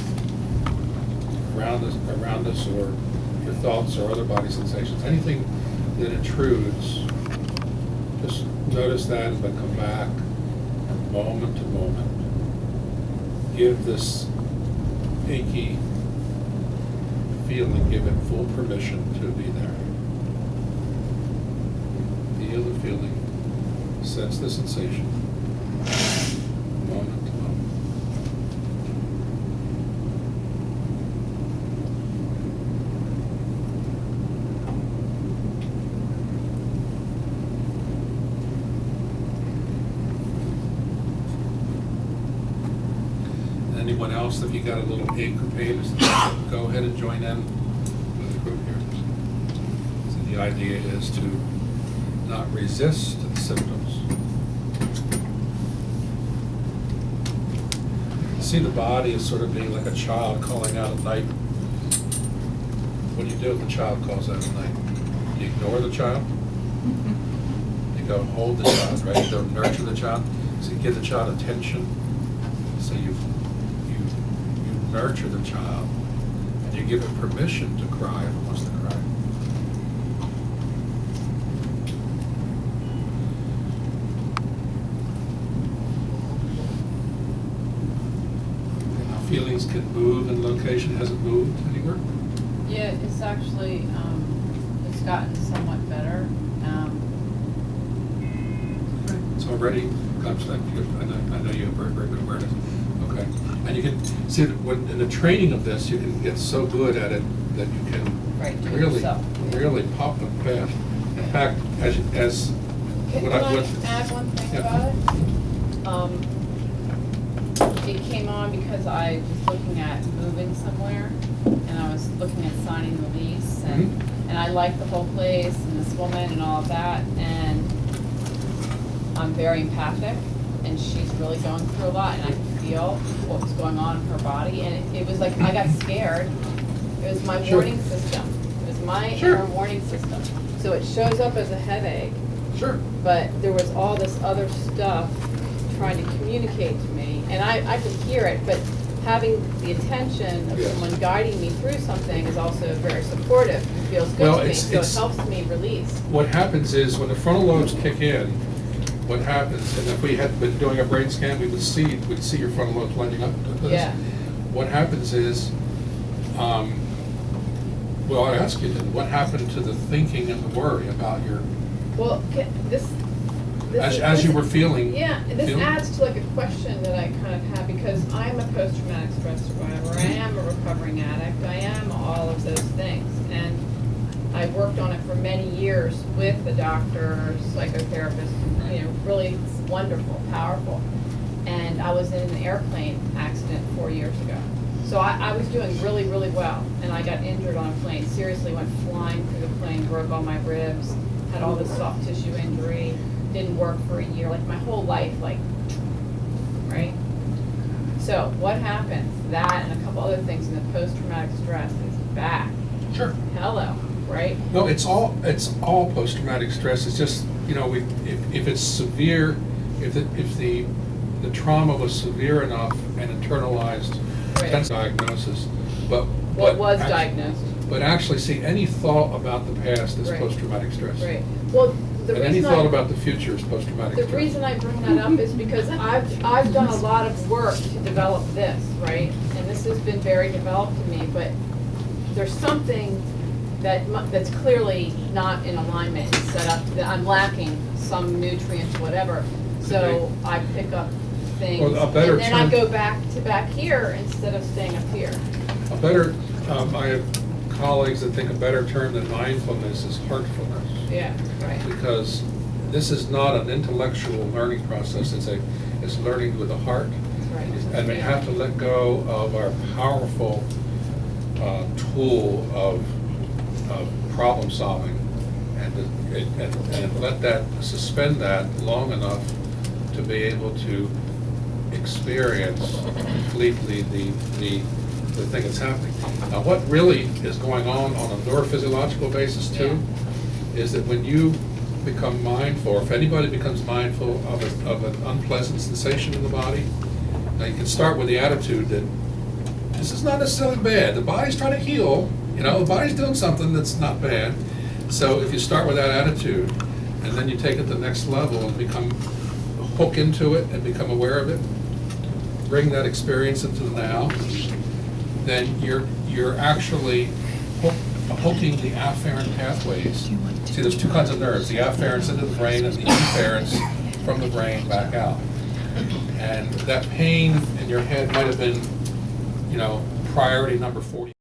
around us, or your thoughts or other body sensations, anything that intrudes, just notice that and then come back moment to moment. Give this achy feeling, give it full permission to be there. Feel the feeling, sense the sensation, moment to moment. Anyone else else, if you got a little ache or pain, just go ahead and join in with the group here. So the idea is to not resist the symptoms. See the body as sort of being like a child calling out at night. What do you do if the child calls out at night? You ignore the child? You go hold the child, right? You go nurture the child. So you give the child attention. So you nurture the child, and you give it permission to cry if it wants to cry. Now, feelings can move in location. Has it moved anywhere? Yeah, it's actually, it's gotten somewhat better. It's already, I know you have very, very good awareness. Okay. And you can see that when, in the training of this, you can get so good at it that you can Right, do it really, yourself. really pop them fast. In fact, as Can what I what- add one thing Yeah. about it? It came on because I was looking at moving somewhere, and I was looking at signing the lease, and I liked the whole place and this woman and all of that, and I'm very empathic, and she's really going through a lot, and I could feel what was going on in her body, and it was like, I got scared. It was my Sure. warning system. It was my Sure. inner warning system. So it shows up as a headache, Sure. but there was all this other stuff trying to communicate to me, and I could hear it, but having the attention of Yes. someone guiding me through something is also very supportive and feels good Well, to me, it's- so it it's- helps me release. What happens is when the frontal lobes kick in, what happens, and if we had been doing a brain scan, we'd see your frontal lobes lining up to this. Yeah. What happens is, well, I ask you then, what happened to the thinking and the worry about your, Well, this as you were feeling? Yeah, this feeling? adds to like a question that I kind of have, because I'm a post-traumatic stress survivor, I am a recovering addict, I am all of those things, and I've worked on it for many years with the doctor, psychotherapist, really wonderful, powerful. And I was in an airplane accident 4 years ago. So I was doing really, really well, and I got injured on a plane, seriously went flying through the plane, broke all my ribs, had all this soft tissue injury, didn't work for a year, like my whole life, like, right? So what happens? That and a couple other things in the post-traumatic stress is back. Sure. Hello, right? No, it's all post-traumatic stress. It's just, if it's severe, if the trauma was severe enough and internalized, Right. that's diagnosis. But What was actu- diagnosed? But actually, see, any thought about the past is Right. post-traumatic stress. Right. Well, the And any reason thought about the future is post-traumatic The stress. reason I bring that up is because I've done a lot of work to develop this, right? And this has been very developed to me, but there's something that's clearly not in alignment, it's set up, that I'm lacking some nutrients, whatever. So I pick up things, Well, a better and then I term- go back here instead of staying up here. A better, I have colleagues that think a better term than mindfulness is heartfulness. Yeah, right. Because this is not an intellectual learning process, it's learning with the heart. Right. And we have to let go of our powerful tool of problem solving and let that, suspend that long enough to be able to experience completely the thing that's happening. Now, what really is going on a neurophysiological basis too, is that when you become mindful, or if anybody becomes mindful of an unpleasant sensation in the body, now you can start with the attitude that this is not necessarily bad. The body's trying to heal, the body's doing something that's not bad. So if you start with that attitude, and then you take it to the next level and hook into it and become aware of it, bring that experience into the now, then you're actually hooking the afferent pathways. See, there's two kinds of nerves, the afferents into the brain and the efferents from the brain back out. And that pain in your head might have been, priority number 40.